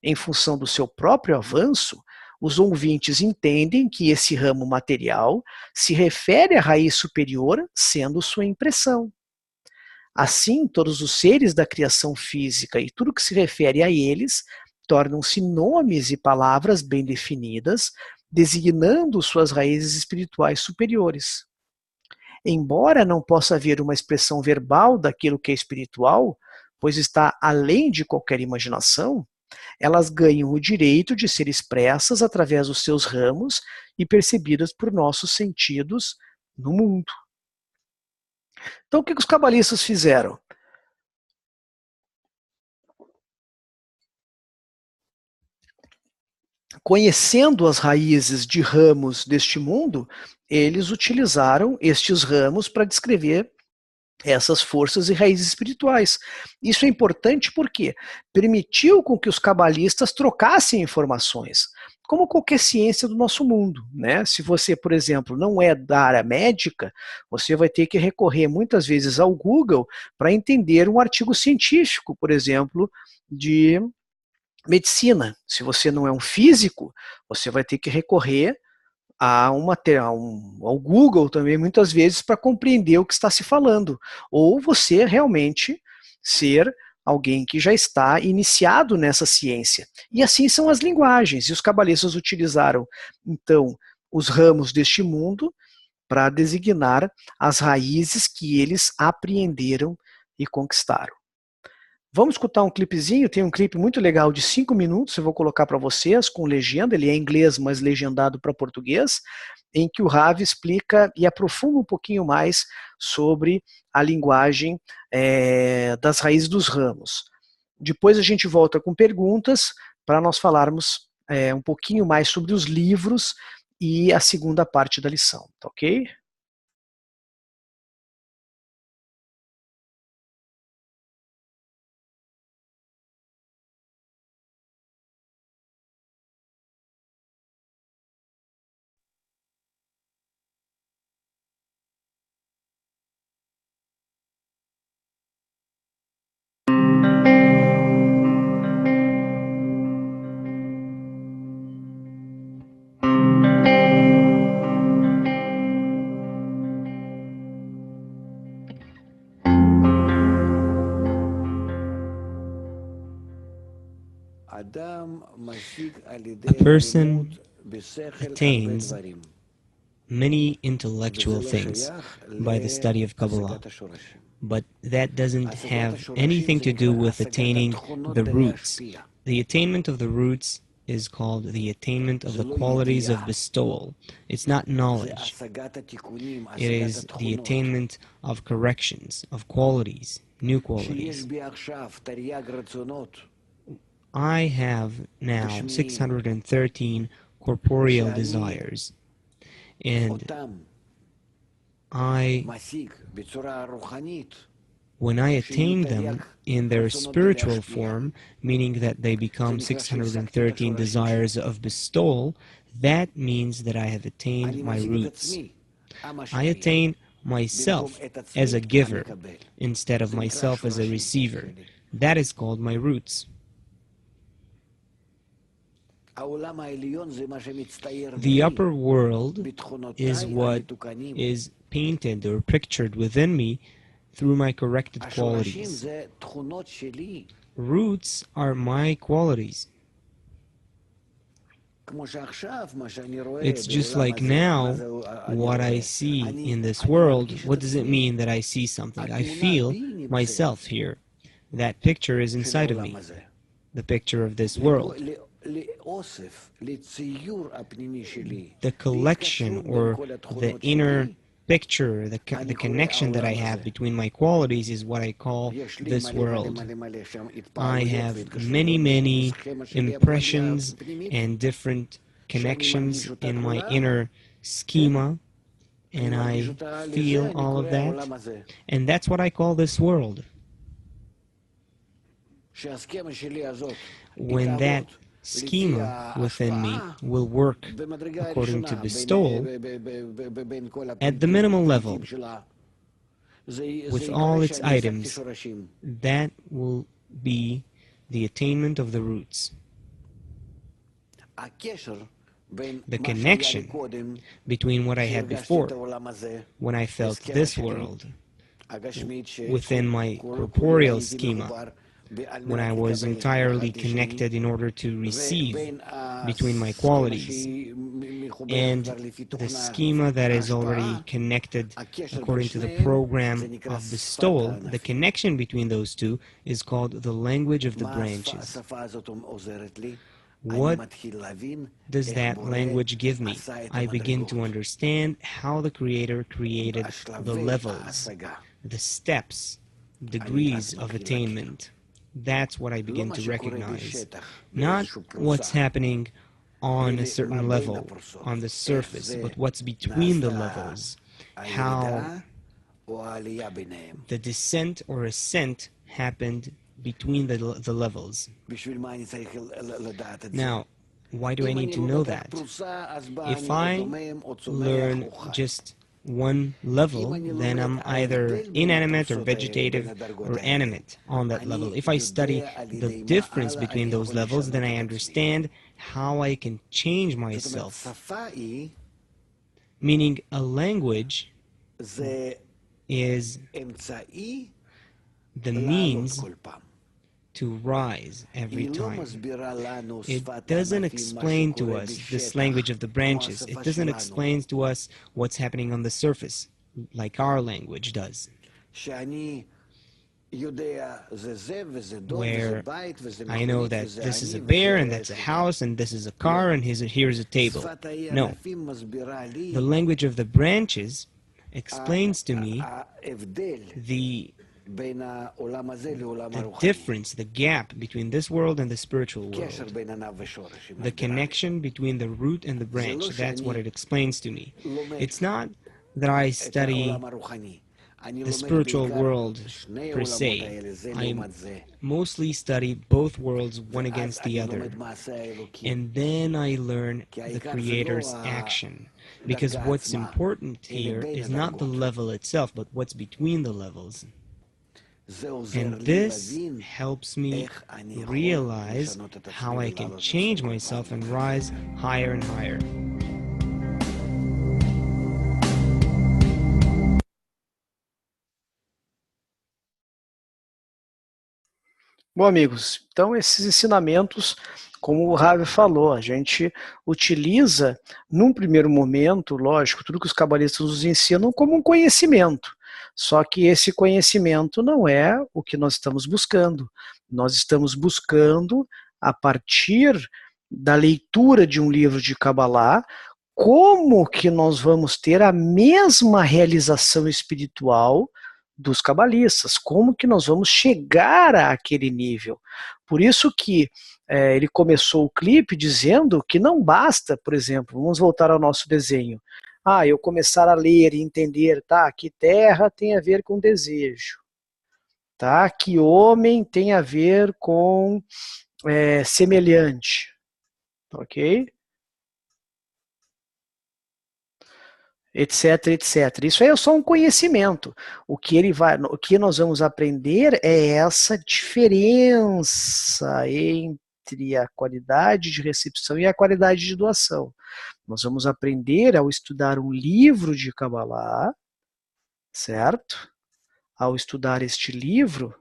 Em função do seu próprio avanço, os ouvintes entendem que esse ramo material se refere à raiz superior, sendo sua impressão. Assim, todos os seres da criação física e tudo que se refere a eles tornam-se nomes e palavras bem definidas, designando suas raízes espirituais superiores. Embora não possa haver uma expressão verbal daquilo que é espiritual, pois está além de qualquer imaginação, elas ganham o direito de ser expressas através dos seus ramos e percebidas por nossos sentidos no mundo. Então, o que os cabalistas fizeram? Conhecendo as raízes de ramos deste mundo, eles utilizaram estes ramos para descrever essas forças e raízes espirituais. Isso é importante porque permitiu com que os cabalistas trocassem informações, como qualquer ciência do nosso mundo, né? Se você, por exemplo, não é da área médica, você vai ter que recorrer muitas vezes ao Google para entender um artigo científico, por exemplo, de medicina. Se você não é um físico, você vai ter que recorrer ao Google também, muitas vezes, para compreender o que está se falando. Ou você realmente ser alguém que já está iniciado nessa ciência. E assim são as linguagens. E os cabalistas utilizaram, então, os ramos deste mundo para designar as raízes que eles apreenderam e conquistaram. Vamos escutar um clipezinho, tem um clipe muito legal de 5 minutos, eu vou colocar para vocês com legenda, ele é em inglês, mas legendado para português, em que o Ravi explica e aprofunda um pouquinho mais sobre a linguagem das raízes dos ramos. Depois a gente volta com perguntas para nós falarmos um pouquinho mais sobre os livros e a segunda parte da lição, tá ok? A person attains many intellectual things by the study of Kabbalah, but that doesn't have anything to do with attaining the roots. The attainment of the roots is called the attainment of the qualities of bestowal. It's not knowledge. It is the attainment of corrections, of qualities, new qualities. I have now 613 corporeal desires, and when I attain them in their spiritual form, meaning that they become 613 desires of bestowal, that means that I have attained my roots. I attain myself as a giver instead of myself as a receiver. That is called my roots. The upper world is what is painted or pictured within me through my corrected qualities. Roots are my qualities. It's just like now, what I see in this world. What does it mean that I see something? I feel myself here. That picture is inside of me, the picture of this world. The collection or the inner picture, the connection that I have between my qualities is what I call this world. I have many impressions and different connections in my inner schema, and I feel all of that, and that's what I call this world. When that schema within me will work according to bestowal at the minimal level with all its items, that will be the attainment of the roots. The connection between what I had before, when I felt this world within my corporeal schema, when I was entirely connected in order to receive between my qualities, and the schema that is already connected according to the program of bestowal, the connection between those two is called the language of the branches. What does that language give me? I begin to understand how the Creator created the levels, the steps, degrees of attainment. That's what I begin to recognize. Not what's happening on a certain level, on the surface, but what's between the levels. How the descent or ascent happened between the levels. Now, why do I need to know that? If I learn just one level, then I'm either inanimate or vegetative or animate on that level. If I study the difference between those levels, then I understand how I can change myself. Meaning a language is the means to rise every time. It doesn't explain to us this language of the branches. It doesn't explain to us what's happening on the surface, like our language does. Where I know that this is a bear, and that's a house, and this is a car, and here's a table. No. The language of the branches explains to me the difference, the gap between this world and the spiritual world. The connection between the root and the branch, that's what it explains to me. It's not that I study the spiritual world per se. I mostly study both worlds, one against the other. And then I learn the Creator's action. Because what's important here is not the level itself, but what's between the levels. And this helps me realize how I can change myself and rise higher and higher. Bom, amigos, então esses ensinamentos, como o Ravi falou, a gente utiliza, num primeiro momento, lógico, tudo que os cabalistas nos ensinam como um conhecimento. Só que esse conhecimento não é o que nós estamos buscando. Nós estamos buscando, a partir da leitura de um livro de Kabbalah, como que nós vamos ter a mesma realização espiritual dos cabalistas, como que nós vamos chegar àquele nível. Por isso que ele começou o clipe dizendo que não basta, por exemplo, vamos voltar ao nosso desenho, eu começar a ler e entender, tá, que terra tem a ver com desejo, tá, que homem tem a ver com semelhante, ok? Etc, etc. Isso aí é só um conhecimento. O que nós vamos aprender é essa diferença entre a qualidade de recepção e a qualidade de doação. Nós vamos aprender ao estudar um livro de Kabbalah, certo? Ao estudar este livro,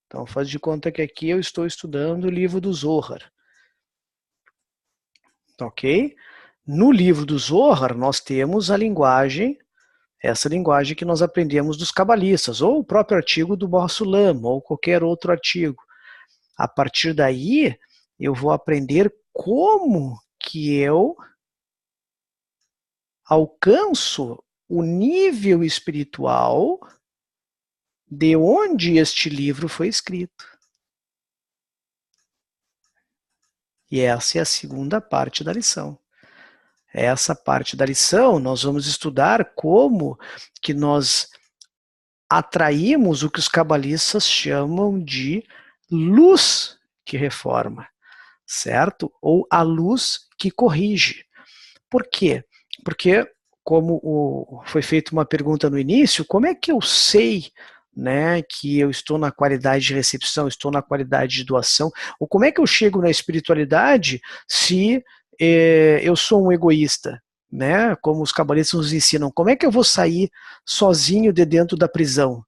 então faz de conta que aqui eu estou estudando o livro do Zohar, ok? No livro do Zohar, nós temos a linguagem, essa linguagem que nós aprendemos dos cabalistas, ou o próprio artigo do Baal Sulam, ou qualquer outro artigo. A partir daí, eu vou aprender como que eu alcanço o nível espiritual de onde este livro foi escrito. E essa é a segunda parte da lição. Essa parte da lição, nós vamos estudar como que nós atraímos o que os cabalistas chamam de luz que reforma, certo? Ou a luz que corrige. Por quê? Porque, como foi feita uma pergunta no início, como é que eu sei, né, que eu estou na qualidade de recepção, estou na qualidade de doação, ou como é que eu chego na espiritualidade se eu sou um egoísta, né? Como os cabalistas nos ensinam, como é que eu vou sair sozinho de dentro da prisão?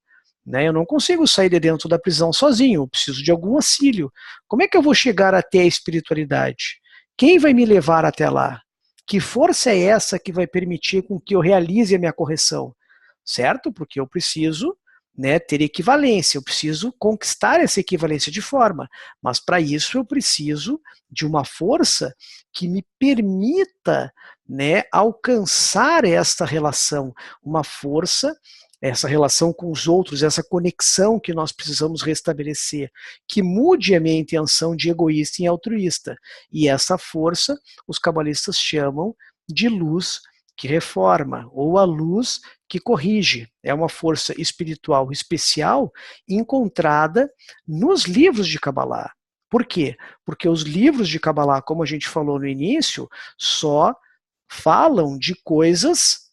Né? Eu não consigo sair de dentro da prisão sozinho, eu preciso de algum auxílio. Como é que eu vou chegar até a espiritualidade? Quem vai me levar até lá? Que força é essa que vai permitir com que eu realize a minha correção? Certo? Porque eu preciso, né, ter equivalência, eu preciso conquistar essa equivalência de forma, mas para isso eu preciso de uma força que me permita, né, alcançar esta relação, uma força, essa relação com os outros, essa conexão que nós precisamos restabelecer, que mude a minha intenção de egoísta em altruísta. E essa força os cabalistas chamam de luz que reforma, ou a luz que corrige. É uma força espiritual especial encontrada nos livros de Kabbalah. Por quê? Porque os livros de Kabbalah, como a gente falou no início, só falam de coisas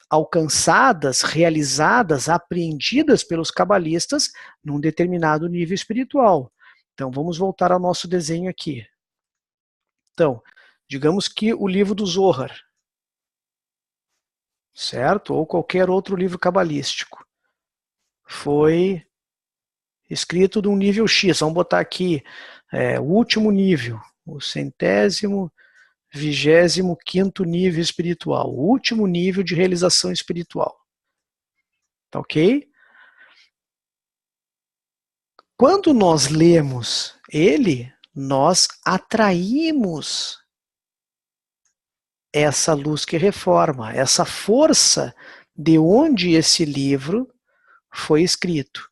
alcançadas, realizadas, apreendidas pelos cabalistas num determinado nível espiritual. Então vamos voltar ao nosso desenho aqui. Então, digamos que o livro do Zohar, certo? Ou qualquer outro livro cabalístico, foi escrito de um nível X. Vamos botar aqui o último nível, o 125º nível espiritual, o último nível de realização espiritual. Tá ok? Quando nós lemos ele, nós atraímos essa luz que reforma, essa força de onde esse livro foi escrito.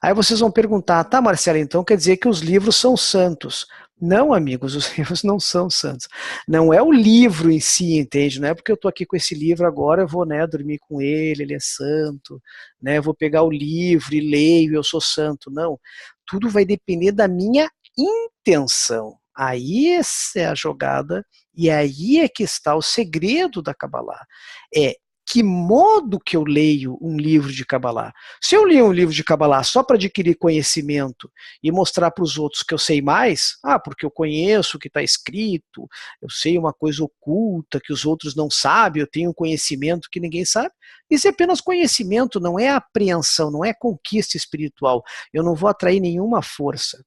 Aí vocês vão perguntar, tá, Marcela, então quer dizer que os livros são santos? Não, amigos, os livros não são santos. Não é o livro em si, entende? Não é porque eu estou aqui com esse livro agora, eu vou, né, dormir com ele é santo, né, eu vou pegar o livro e leio, eu sou santo. Não, tudo vai depender da minha intenção. Aí essa é a jogada e aí é que está o segredo da Kabbalah. É que modo que eu leio um livro de Kabbalah. Se eu ler um livro de Kabbalah só para adquirir conhecimento e mostrar para os outros que eu sei mais, porque eu conheço o que está escrito, eu sei uma coisa oculta que os outros não sabem, eu tenho um conhecimento que ninguém sabe, isso é apenas conhecimento, não é apreensão, não é conquista espiritual. Eu não vou atrair nenhuma força.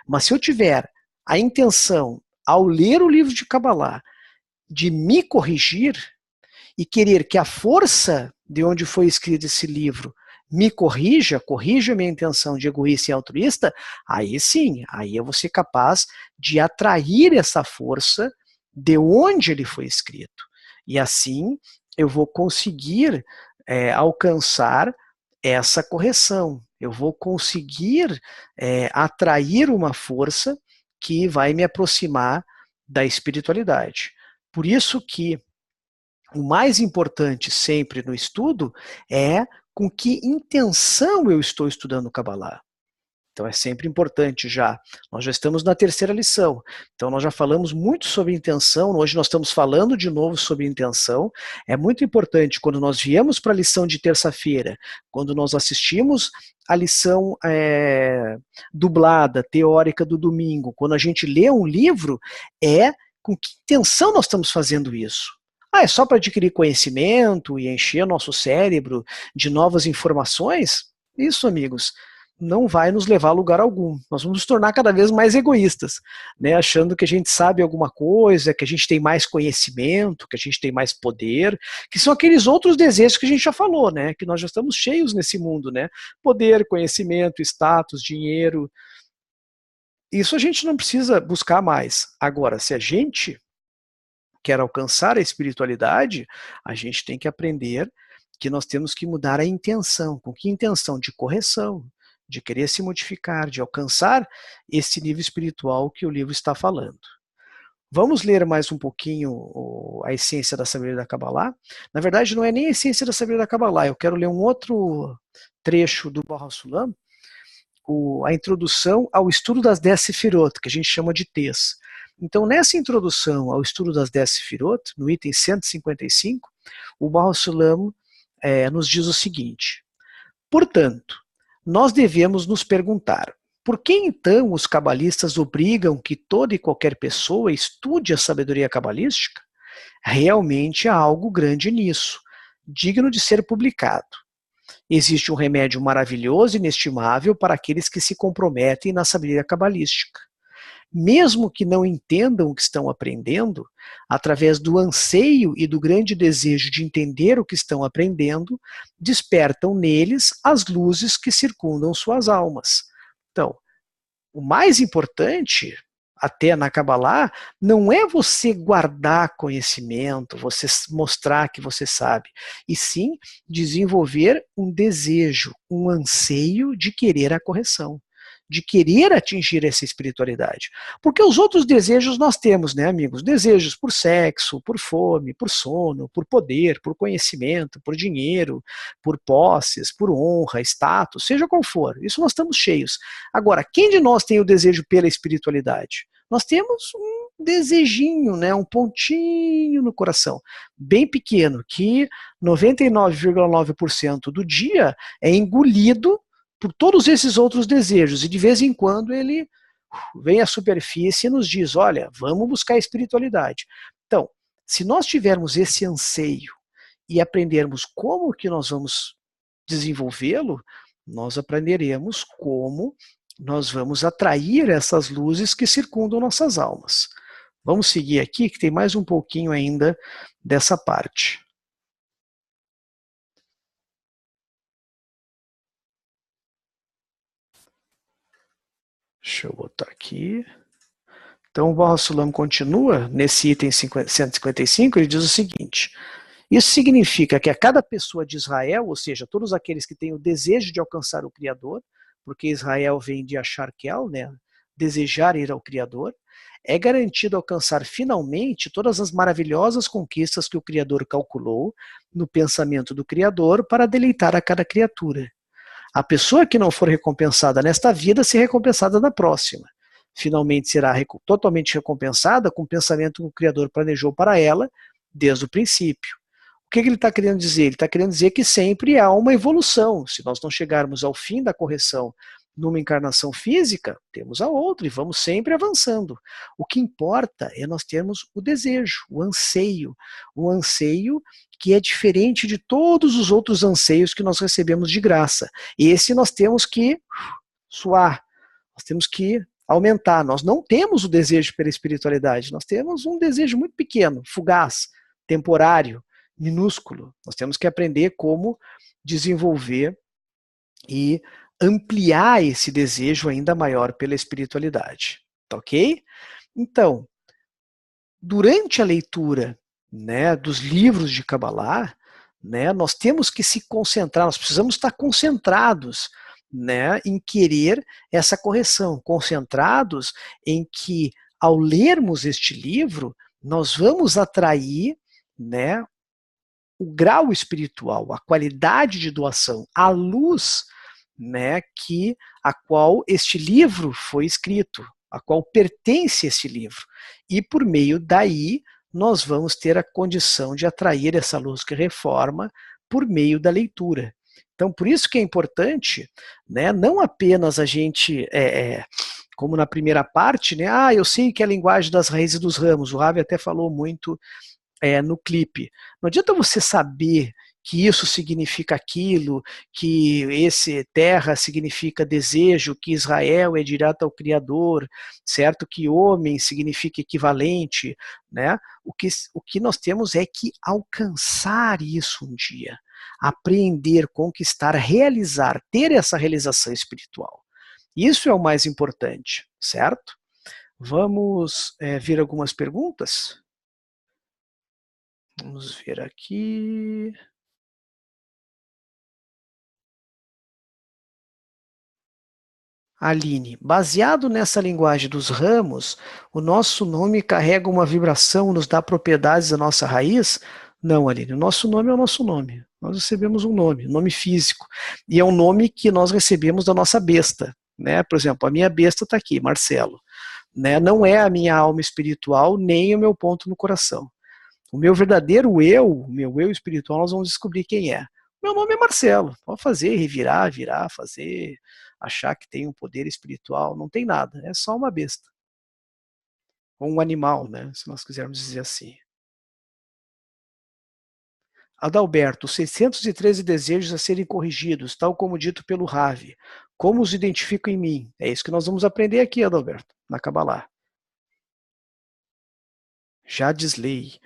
Mas se eu tiver a intenção, ao ler o livro de Kabbalah, de me corrigir e querer que a força de onde foi escrito esse livro me corrija a minha intenção de egoísta e altruísta, aí sim, aí eu vou ser capaz de atrair essa força de onde ele foi escrito. E assim eu vou conseguir alcançar essa correção. Eu vou conseguir atrair uma força que vai me aproximar da espiritualidade. Por isso que o mais importante sempre no estudo é com que intenção eu estou estudando o Kabbalah. Então é sempre importante já. Nós já estamos na terceira lição. Então nós já falamos muito sobre intenção. Hoje nós estamos falando de novo sobre intenção. É muito importante quando nós viemos para a lição de terça-feira, quando nós assistimos a lição dublada, teórica do domingo, quando a gente lê um livro, com que intenção nós estamos fazendo isso? É só para adquirir conhecimento e encher nosso cérebro de novas informações? Isso, amigos, não vai nos levar a lugar algum. Nós vamos nos tornar cada vez mais egoístas, né? Achando que a gente sabe alguma coisa, que a gente tem mais conhecimento, que a gente tem mais poder, que são aqueles outros desejos que a gente já falou, né? Que nós já estamos cheios nesse mundo, né? Poder, conhecimento, status, dinheiro. Isso a gente não precisa buscar mais. Agora, se a gente quer alcançar a espiritualidade, a gente tem que aprender que nós temos que mudar a intenção. Com que intenção? De correção, de querer se modificar, de alcançar esse nível espiritual que o livro está falando. Vamos ler mais um pouquinho a essência da sabedoria da Kabbalah. Na verdade, não é nem a essência da sabedoria da Kabbalah. Eu quero ler um outro trecho do Baal HaSulam, a introdução ao estudo das 10 Sefirot, que a gente chama de Tez. Então, nessa introdução ao estudo das 10 Sefirot, no item 155, o Baal HaSulam nos diz o seguinte: portanto, nós devemos nos perguntar, por que então os cabalistas obrigam que toda e qualquer pessoa estude a sabedoria cabalística? Realmente há algo grande nisso, digno de ser publicado. Existe um remédio maravilhoso e inestimável para aqueles que se comprometem na sabedoria cabalística. Mesmo que não entendam o que estão aprendendo, através do anseio e do grande desejo de entender o que estão aprendendo, despertam neles as luzes que circundam suas almas. Então, o mais importante, até na Kabbalah, não é você guardar conhecimento, você mostrar que você sabe, e sim desenvolver um desejo, um anseio de querer a correção, de querer atingir essa espiritualidade. Porque os outros desejos nós temos, né, amigos? Desejos por sexo, por fome, por sono, por poder, por conhecimento, por dinheiro, por posses, por honra, status, seja qual for. Isso nós estamos cheios. Agora, quem de nós tem o desejo pela espiritualidade? Nós temos um desejinho, né, um pontinho no coração, bem pequeno, que 99,9% do dia é engolido por todos esses outros desejos, e de vez em quando ele vem à superfície e nos diz, olha, vamos buscar a espiritualidade. Então, se nós tivermos esse anseio e aprendermos como que nós vamos desenvolvê-lo, nós aprenderemos como nós vamos atrair essas luzes que circundam nossas almas. Vamos seguir aqui, que tem mais um pouquinho ainda dessa parte. Deixa eu botar aqui. Então o Baal HaSulam continua, nesse item 155, ele diz o seguinte: isso significa que a cada pessoa de Israel, ou seja, todos aqueles que têm o desejo de alcançar o Criador, porque Israel vem de Acharkel, né, desejar ir ao Criador, é garantido alcançar finalmente todas as maravilhosas conquistas que o Criador calculou no pensamento do Criador para deleitar a cada criatura. A pessoa que não for recompensada nesta vida será recompensada na próxima. Finalmente será totalmente recompensada com o pensamento que o Criador planejou para ela desde o princípio. O que ele está querendo dizer? Ele está querendo dizer que sempre há uma evolução. Se nós não chegarmos ao fim da correção numa encarnação física, temos a outra e vamos sempre avançando. O que importa é nós termos o desejo, o anseio que é diferente de todos os outros anseios que nós recebemos de graça. Esse nós temos que suar, nós temos que aumentar. Nós não temos o desejo pela espiritualidade, nós temos um desejo muito pequeno, fugaz, temporário, minúsculo. Nós temos que aprender como desenvolver e ampliar esse desejo ainda maior pela espiritualidade. Tá ok? Então, durante a leitura, né, dos livros de Kabbalah, né, nós temos que se concentrar, nós precisamos estar concentrados, né, em querer essa correção, concentrados em que, ao lermos este livro, nós vamos atrair, né, o grau espiritual, a qualidade de doação, a luz, né, a qual este livro foi escrito, a qual pertence esse livro. E por meio daí, nós vamos ter a condição de atrair essa luz que reforma por meio da leitura. Então, por isso que é importante, né, não apenas a gente, como na primeira parte, né, eu sei que é a linguagem das raízes dos ramos, o Ravi até falou muito no clipe. Não adianta você saber que isso significa aquilo, que esse terra significa desejo, que Israel é direto ao Criador, certo? Que homem significa equivalente, né? O que nós temos é que alcançar isso um dia, aprender, conquistar, realizar, ter essa realização espiritual. Isso é o mais importante, certo? Vamos ver algumas perguntas? Vamos ver aqui. Aline, baseado nessa linguagem dos ramos, o nosso nome carrega uma vibração, nos dá propriedades da nossa raiz? Não, Aline, o nosso nome é o nosso nome. Nós recebemos um nome físico. E é um nome que nós recebemos da nossa besta. Né? Por exemplo, a minha besta está aqui, Marcelo. Né? Não é a minha alma espiritual, nem o meu ponto no coração. O meu verdadeiro eu, o meu eu espiritual, nós vamos descobrir quem é. Meu nome é Marcelo. Pode fazer, revirar, virar, fazer, achar que tem um poder espiritual. Não tem nada. É só uma besta. Ou um animal, né? Se nós quisermos dizer assim. Adalberto, 613 desejos a serem corrigidos, tal como dito pelo Ravi. Como os identifico em mim? É isso que nós vamos aprender aqui, Adalberto, na Kabbalah. Jadisley.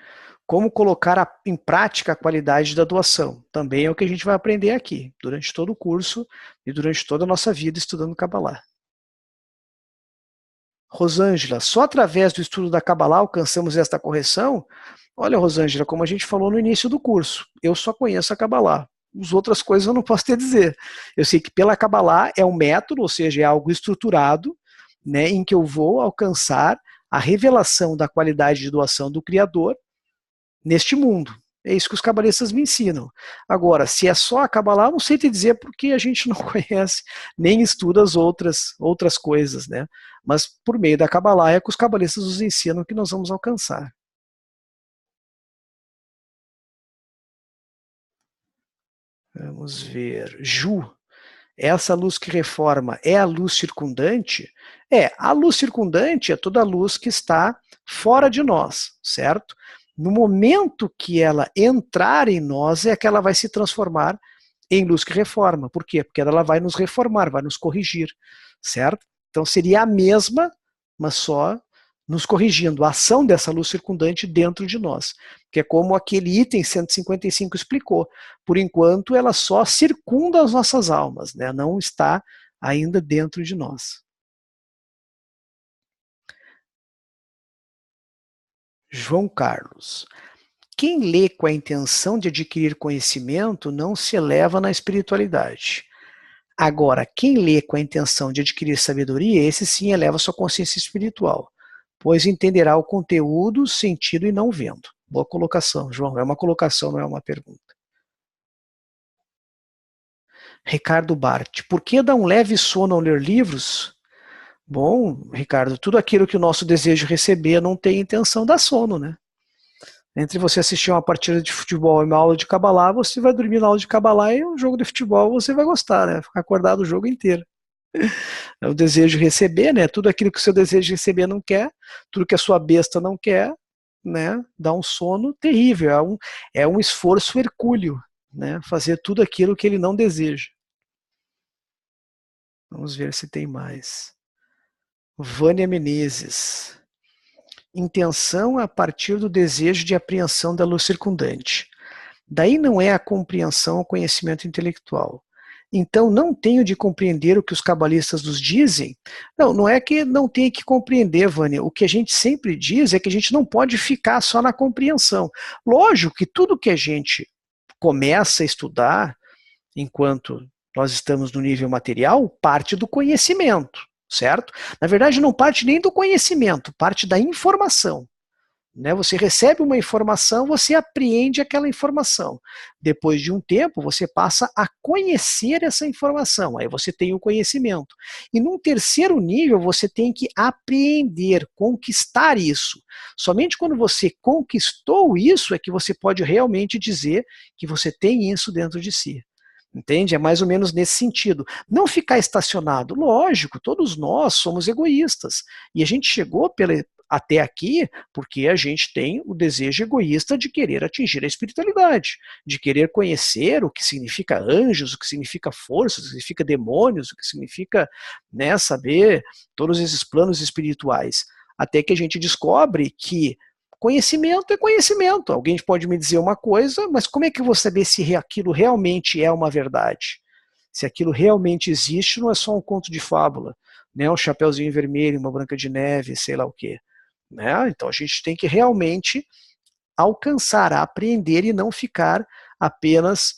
Como colocar em prática a qualidade da doação. Também é o que a gente vai aprender aqui, durante todo o curso e durante toda a nossa vida estudando Kabbalah. Rosângela, só através do estudo da Kabbalah alcançamos esta correção? Olha, Rosângela, como a gente falou no início do curso, eu só conheço a Kabbalah. As outras coisas eu não posso te dizer. Eu sei que pela Kabbalah é um método, ou seja, é algo estruturado, né, em que eu vou alcançar a revelação da qualidade de doação do Criador neste mundo. É isso que os cabalistas me ensinam. Agora, se é só a Kabbalah, não sei te dizer porque a gente não conhece, nem estuda as outras coisas, né? Mas por meio da Kabbalah é que os cabalistas nos ensinam que nós vamos alcançar. Vamos ver. Ju, essa luz que reforma é a luz circundante? A luz circundante é toda a luz que está fora de nós, certo? No momento que ela entrar em nós, é que ela vai se transformar em luz que reforma. Por quê? Porque ela vai nos reformar, vai nos corrigir, certo? Então seria a mesma, mas só nos corrigindo, a ação dessa luz circundante dentro de nós, que é como aquele item 155 explicou. Por enquanto, ela só circunda as nossas almas, né? Não está ainda dentro de nós. João Carlos. Quem lê com a intenção de adquirir conhecimento não se eleva na espiritualidade. Agora, quem lê com a intenção de adquirir sabedoria, esse sim eleva sua consciência espiritual, pois entenderá o conteúdo, sentido e não vendo. Boa colocação, João. É uma colocação, não é uma pergunta. Ricardo Bart. Por que dá um leve sono ao ler livros? Bom, Ricardo, tudo aquilo que o nosso desejo receber não tem intenção da sono, né? Entre você assistir uma partida de futebol e uma aula de Kabbalah, você vai dormir na aula de Kabbalah e um jogo de futebol você vai gostar, né? Ficar acordado o jogo inteiro. É o desejo receber, né? Tudo aquilo que o seu desejo receber não quer, tudo que a sua besta não quer, né? Dá um sono terrível, é um esforço hercúleo, né? Fazer tudo aquilo que ele não deseja. Vamos ver se tem mais. Vânia Menezes. Intenção a partir do desejo de apreensão da luz circundante. Daí não é a compreensão ou conhecimento intelectual. Então, não tenho de compreender o que os cabalistas nos dizem? Não, não é que não tenha que compreender, Vânia. O que a gente sempre diz é que a gente não pode ficar só na compreensão. Lógico que tudo que a gente começa a estudar, enquanto nós estamos no nível material, parte do conhecimento, certo? Na verdade, não parte nem do conhecimento, parte da informação. Né? Você recebe uma informação, você apreende aquela informação. Depois de um tempo, você passa a conhecer essa informação. Aí você tem o conhecimento. E num terceiro nível, você tem que apreender, conquistar isso. Somente quando você conquistou isso é que você pode realmente dizer que você tem isso dentro de si. Entende? É mais ou menos nesse sentido. Não ficar estacionado. Lógico, todos nós somos egoístas. E a gente chegou até aqui porque a gente tem o desejo egoísta de querer atingir a espiritualidade, de querer conhecer o que significa anjos, o que significa forças, o que significa demônios, o que significa, né, saber todos esses planos espirituais. Até que a gente descobre que conhecimento é conhecimento. Alguém pode me dizer uma coisa, mas como é que eu vou saber se aquilo realmente é uma verdade? Se aquilo realmente existe, não é só um conto de fábula, né? Um chapeuzinho vermelho, uma branca de neve, sei lá o quê. Né? Então a gente tem que realmente alcançar, aprender e não ficar apenas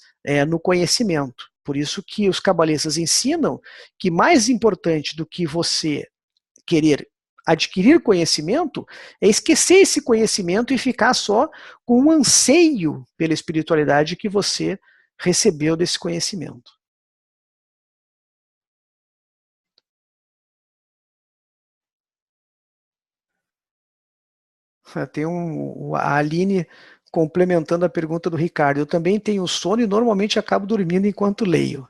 no conhecimento. Por isso que os cabalistas ensinam que mais importante do que você querer adquirir conhecimento é esquecer esse conhecimento e ficar só com um anseio pela espiritualidade que você recebeu desse conhecimento. Tem a Aline complementando a pergunta do Ricardo. Eu também tenho sono e normalmente acabo dormindo enquanto leio.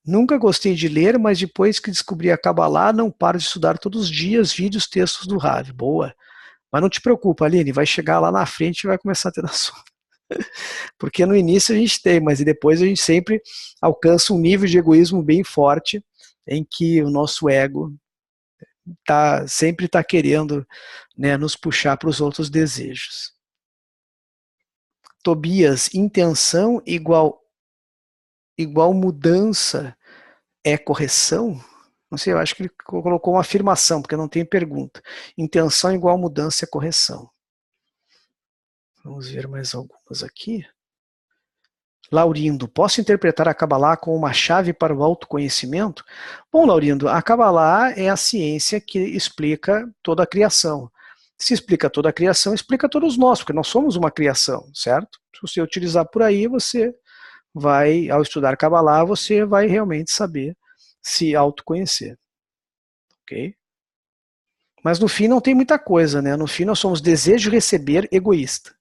Nunca gostei de ler, mas depois que descobri a Kabbalah, não paro de estudar todos os dias vídeos, textos do Rav. Boa. Mas não te preocupa, Aline, vai chegar lá na frente e vai começar a ter sono. Porque no início a gente tem, mas depois a gente sempre alcança um nível de egoísmo bem forte, em que o nosso ego sempre está querendo, né, nos puxar para os outros desejos. Tobias, intenção igual mudança é correção? Não sei, eu acho que ele colocou uma afirmação, porque não tem pergunta. Intenção igual mudança é correção. Vamos ver mais algumas aqui. Laurindo, posso interpretar a Kabbalah como uma chave para o autoconhecimento? Bom, Laurindo, a Kabbalah é a ciência que explica toda a criação. Se explica toda a criação, explica todos nós, porque nós somos uma criação, certo? Se você utilizar por aí, você vai, ao estudar Kabbalah, você vai realmente saber se autoconhecer. Ok? Mas no fim não tem muita coisa, né? No fim nós somos desejo de receber egoísta.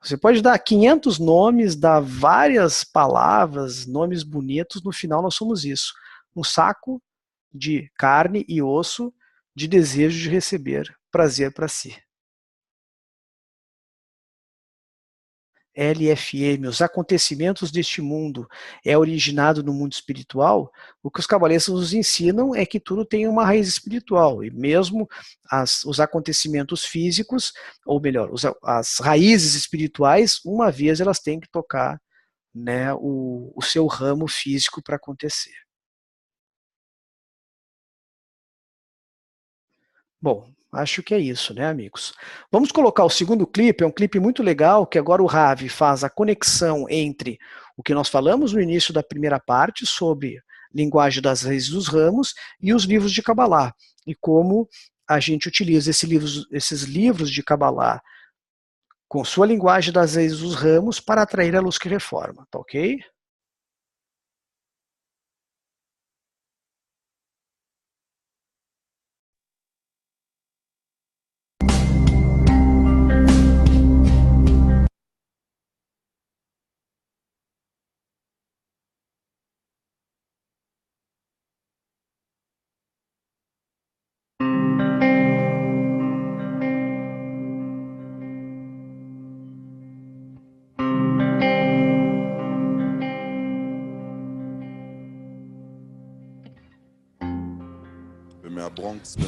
Você pode dar 500 nomes, dar várias palavras, nomes bonitos, no final nós somos isso. Um saco de carne e osso de desejo de receber prazer para si. LFM, os acontecimentos deste mundo é originado no mundo espiritual, o que os cabalistas nos ensinam é que tudo tem uma raiz espiritual, e mesmo os acontecimentos físicos, ou melhor, as raízes espirituais, uma vez elas têm que tocar, né, o seu ramo físico para acontecer. Bom, acho que é isso, né, amigos? Vamos colocar o segundo clipe, é um clipe muito legal, que agora o Ravi faz a conexão entre o que nós falamos no início da primeira parte, sobre linguagem das raízes dos ramos, e os livros de Kabbalah, e como a gente utiliza esses livros de Kabbalah com sua linguagem das raízes dos ramos para atrair a luz que reforma, tá ok?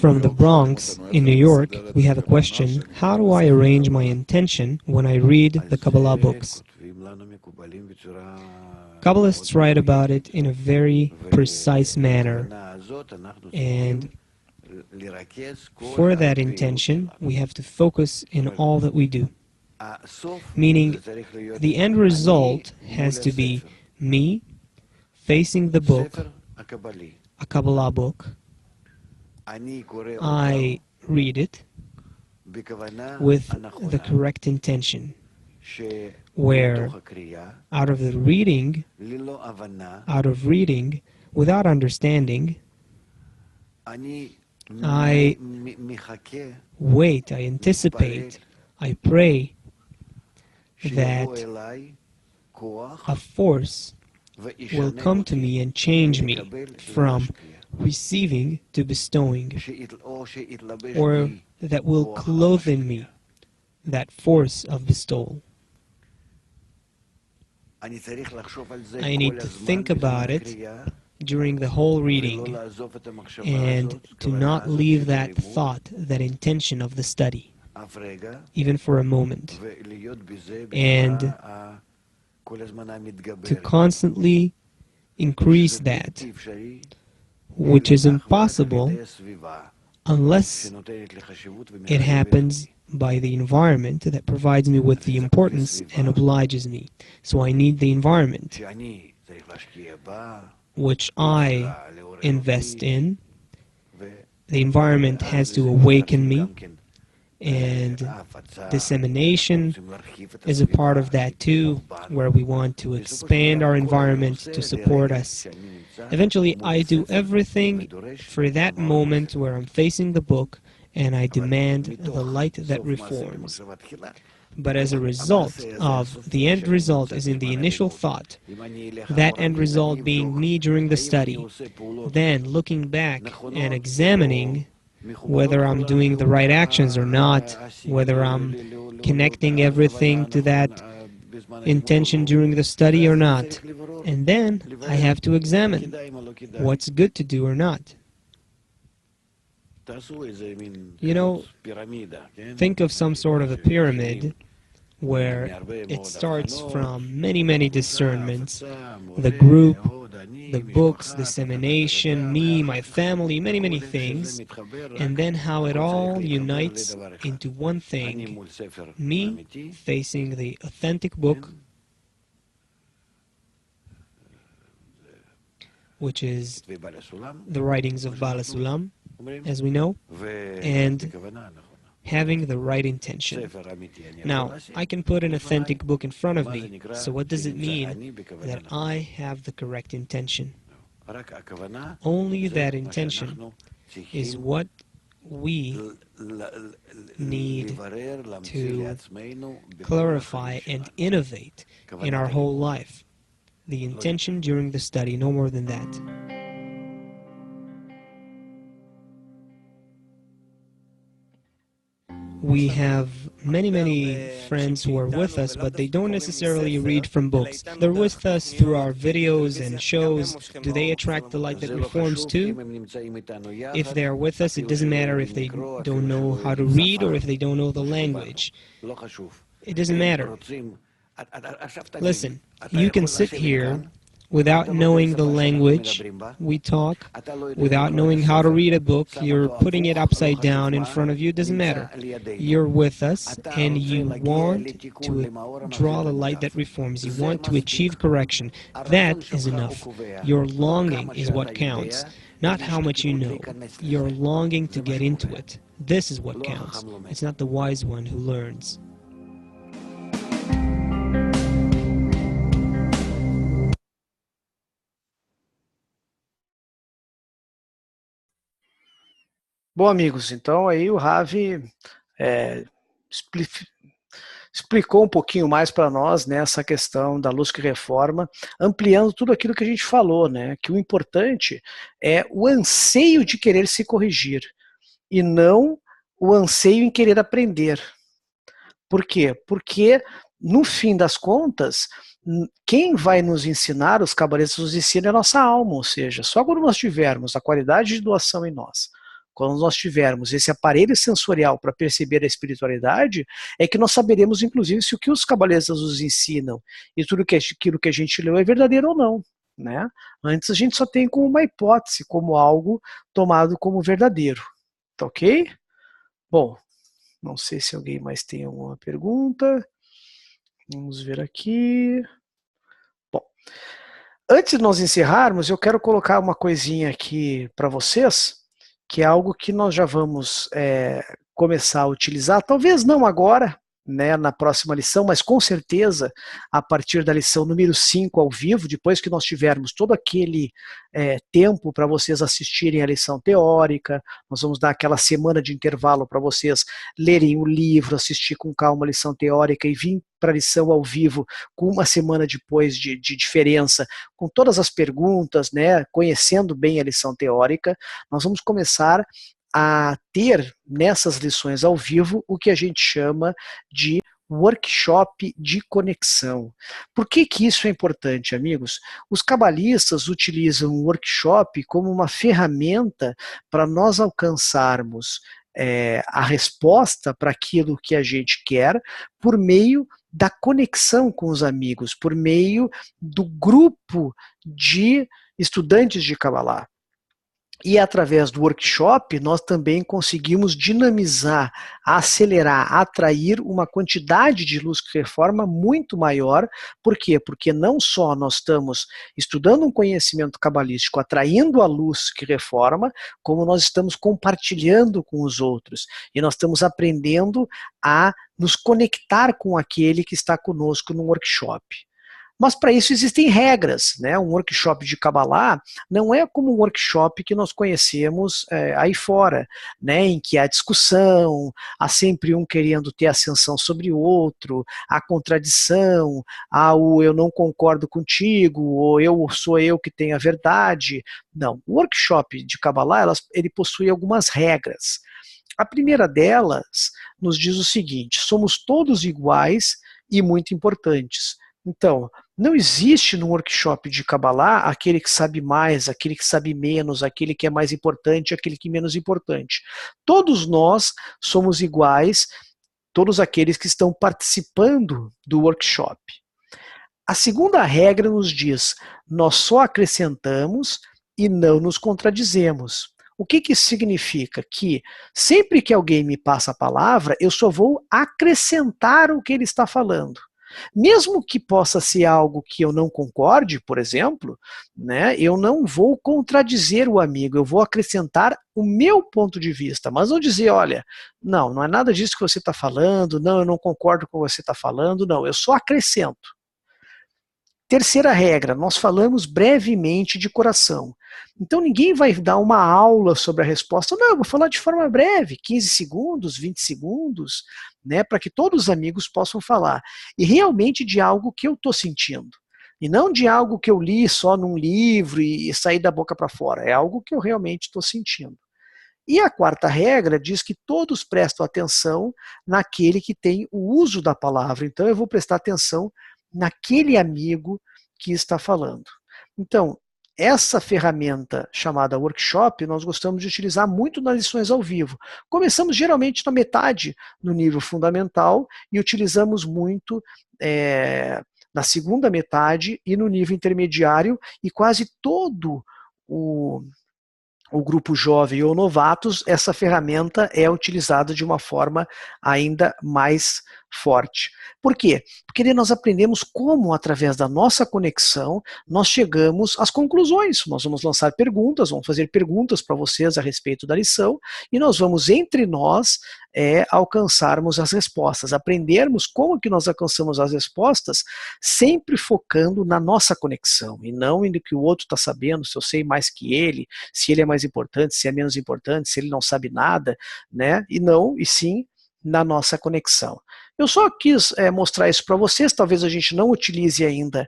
From the Bronx in New York, we have a question: how do I arrange my intention when I read the Kabbalah books? Kabbalists write about it in a very precise manner, and for that intention, we have to focus in all that we do. Meaning, the end result has to be me facing the book, a Kabbalah book. I read it with the correct intention, where out of reading, without understanding, I wait, I anticipate, I pray that a force will come to me and change me from receiving to bestowing, or that will clothe in me that force of bestowal. I need to think about it during the whole reading and to not leave that thought, that intention of the study, even for a moment, and to constantly increase that, which is impossible unless it happens by the environment that provides me with the importance and obliges me. So I need the environment, which I invest in. The environment has to awaken me, and dissemination is a part of that too, where we want to expand our environment to support us. Eventually, I do everything for that moment where I'm facing the book, and I demand the light that reforms. But as a result of, the end result is in the initial thought, that end result being me during the study, then looking back and examining whether I'm doing the right actions or not, whether I'm connecting everything to that intention during the study or not. And then I have to examine what's good to do or not. You know, think of some sort of a pyramid where it starts from many, many discernments, the group, the books, dissemination, me, my family, many, many things, and then how it all unites into one thing, me facing the authentic book, which is the writings of Bala Sulam, as we know, and having the right intention. Now, I can put an authentic book in front of me, so what does it mean that I have the correct intention? Only that intention is what we need to clarify and innovate in our whole life. The intention during the study, no more than that. We have many friends who are with us, but they don't necessarily read from books. They're with us through our videos and shows. Do they attract the light that reforms too? If they are with us, it doesn't matter if they don't know how to read or if they don't know the language. It doesn't matter. Listen, you can sit here without knowing the language we talk, without knowing how to read a book. You're putting it upside down in front of you. It doesn't matter. You're with us, and you want to draw the light that reforms. You want to achieve correction. That is enough. Your longing is what counts, not how much you know. Your longing to get into it. This is what counts. It's not the wise one who learns. Bom, amigos, então aí o Ravi explicou um pouquinho mais para nós, né, essa questão da luz que reforma, ampliando tudo aquilo que a gente falou, né, que o importante é o anseio de querer se corrigir e não o anseio em querer aprender. Por quê? Porque, no fim das contas, quem vai nos ensinar, os cabalistas nos ensinam, é a nossa alma, ou seja, só quando nós tivermos a qualidade de doação em nós, quando nós tivermos esse aparelho sensorial para perceber a espiritualidade, é que nós saberemos, inclusive, se o que os cabalistas nos ensinam e tudo aquilo que a gente leu é verdadeiro ou não, né? Antes a gente só tem como uma hipótese, como algo tomado como verdadeiro. Tá ok? Bom, não sei se alguém mais tem alguma pergunta. Vamos ver aqui. Bom, antes de nós encerrarmos, eu quero colocar uma coisinha aqui para vocês, que é algo que nós já vamos começar a utilizar, talvez não agora, né, na próxima lição, mas com certeza a partir da lição número 5 ao vivo, depois que nós tivermos todo aquele tempo para vocês assistirem a lição teórica, nós vamos dar aquela semana de intervalo para vocês lerem o livro, assistir com calma a lição teórica e vir para a lição ao vivo com uma semana depois de diferença, com todas as perguntas, né, conhecendo bem a lição teórica, nós vamos começar a ter nessas lições ao vivo o que a gente chama de workshop de conexão. Por que que isso é importante, amigos? Os cabalistas utilizam o workshop como uma ferramenta para nós alcançarmos a resposta para aquilo que a gente quer por meio da conexão com os amigos, por meio do grupo de estudantes de Kabbalah. E através do workshop, nós também conseguimos dinamizar, acelerar, atrair uma quantidade de luz que reforma muito maior. Por quê? Porque não só nós estamos estudando um conhecimento cabalístico, atraindo a luz que reforma, como nós estamos compartilhando com os outros. E nós estamos aprendendo a nos conectar com aquele que está conosco no workshop. Mas para isso existem regras, né? Um workshop de Kabbalah não é como um workshop que nós conhecemos aí fora, né? Em que há discussão, há sempre um querendo ter ascensão sobre o outro, há contradição, há o eu não concordo contigo, ou sou eu que tenho a verdade. Não, o workshop de Kabbalah ele possui algumas regras. A primeira delas nos diz o seguinte: somos todos iguais e muito importantes. Então, não existe no workshop de Kabbalah aquele que sabe mais, aquele que sabe menos, aquele que é mais importante, aquele que é menos importante. Todos nós somos iguais, todos aqueles que estão participando do workshop. A segunda regra nos diz: nós só acrescentamos e não nos contradizemos. O que isso significa? Que sempre que alguém me passa a palavra, eu só vou acrescentar o que ele está falando. Mesmo que possa ser algo que eu não concorde, por exemplo, né, eu não vou contradizer o amigo, eu vou acrescentar o meu ponto de vista, mas não dizer, olha, não é nada disso que você está falando, não, eu não concordo com o que você está falando, não, eu só acrescento. Terceira regra, nós falamos brevemente de coração. Então ninguém vai dar uma aula sobre a resposta, não, eu vou falar de forma breve, 15 segundos, 20 segundos, né, para que todos os amigos possam falar. E realmente de algo que eu estou sentindo. E não de algo que eu li só num livro e saí da boca para fora. É algo que eu realmente estou sentindo. E a quarta regra diz que todos prestam atenção naquele que tem o uso da palavra. Então eu vou prestar atenção naquele amigo que está falando. Então, essa ferramenta chamada workshop, nós gostamos de utilizar muito nas lições ao vivo. Começamos geralmente na metade no nível fundamental e utilizamos muito na segunda metade e no nível intermediário, e quase todo o grupo jovem ou novatos, essa ferramenta é utilizada de uma forma ainda mais forte. Por quê? Porque nós aprendemos como, através da nossa conexão, nós chegamos às conclusões. Nós vamos lançar perguntas, vamos fazer perguntas para vocês a respeito da lição, e nós vamos, entre nós, alcançarmos as respostas, aprendermos como que nós alcançamos as respostas, sempre focando na nossa conexão, e não no que o outro está sabendo, se eu sei mais que ele, se ele é mais importante, se é menos importante, se ele não sabe nada, né? E sim na nossa conexão. Eu só quis mostrar isso para vocês, talvez a gente não utilize ainda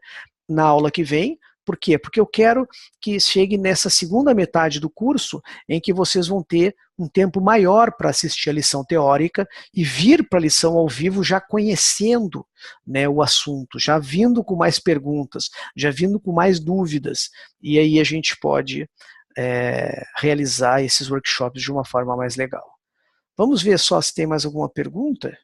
na aula que vem. Por quê? Porque eu quero que chegue nessa segunda metade do curso em que vocês vão ter um tempo maior para assistir a lição teórica e vir para a lição ao vivo já conhecendo, né, o assunto, já vindo com mais perguntas, já vindo com mais dúvidas. E aí a gente pode realizar esses workshops de uma forma mais legal. Vamos ver só se tem mais alguma pergunta.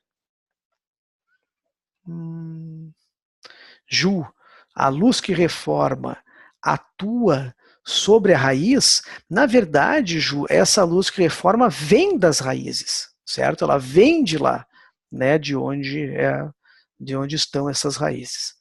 Ju, a luz que reforma atua sobre a raiz? Na verdade, Ju, essa luz que reforma vem das raízes, certo? Ela vem de lá, né, de onde estão essas raízes.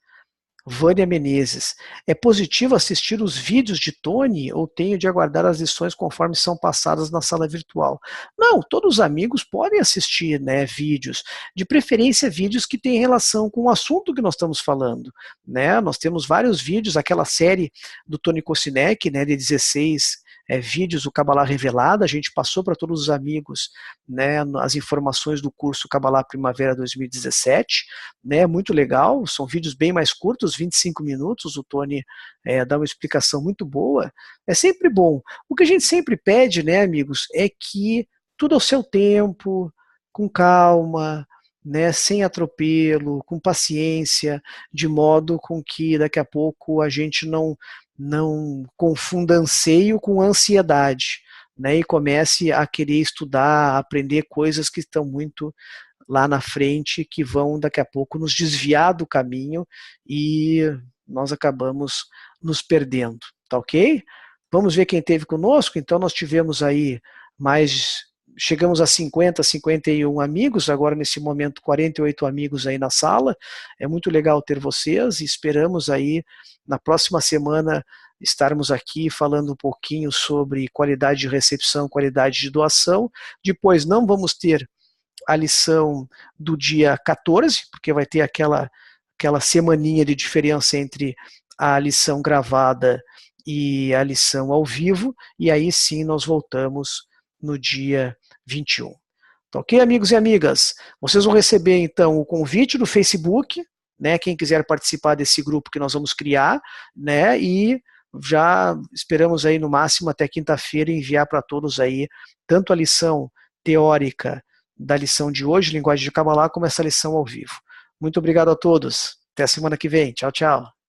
Vânia Menezes, é positivo assistir os vídeos de Tony ou tenho de aguardar as lições conforme são passadas na sala virtual? Não, todos os amigos podem assistir, né, vídeos, de preferência vídeos que têm relação com o assunto que nós estamos falando, né? Nós temos vários vídeos, aquela série do Tony Kocinek, né, de 16 vídeos do Kabbalah Revelada, a gente passou para todos os amigos, né, as informações do curso Kabbalah Primavera 2017, né, muito legal, são vídeos bem mais curtos, 25 minutos, o Tony dá uma explicação muito boa, é sempre bom. O que a gente sempre pede, né, amigos, é que tudo ao seu tempo, com calma, né, sem atropelo, com paciência, de modo com que daqui a pouco a gente não confunda anseio com ansiedade, né, e comece a querer estudar, a aprender coisas que estão muito lá na frente, que vão daqui a pouco nos desviar do caminho e nós acabamos nos perdendo, tá ok? Vamos ver quem esteve conosco. Então nós tivemos aí chegamos a 50, 51 amigos, agora nesse momento 48 amigos aí na sala, é muito legal ter vocês e esperamos aí na próxima semana estarmos aqui falando um pouquinho sobre qualidade de recepção, qualidade de doação. Depois não vamos ter a lição do dia 14, porque vai ter aquela semaninha de diferença entre a lição gravada e a lição ao vivo, e aí sim nós voltamos no dia 21. Tá ok, amigos e amigas? Vocês vão receber então o convite do Facebook, né, quem quiser participar desse grupo que nós vamos criar, né, e já esperamos aí no máximo até quinta-feira enviar para todos aí tanto a lição teórica da lição de hoje, Linguagem de Kabbalah, como essa lição ao vivo. Muito obrigado a todos. Até a semana que vem. Tchau, tchau.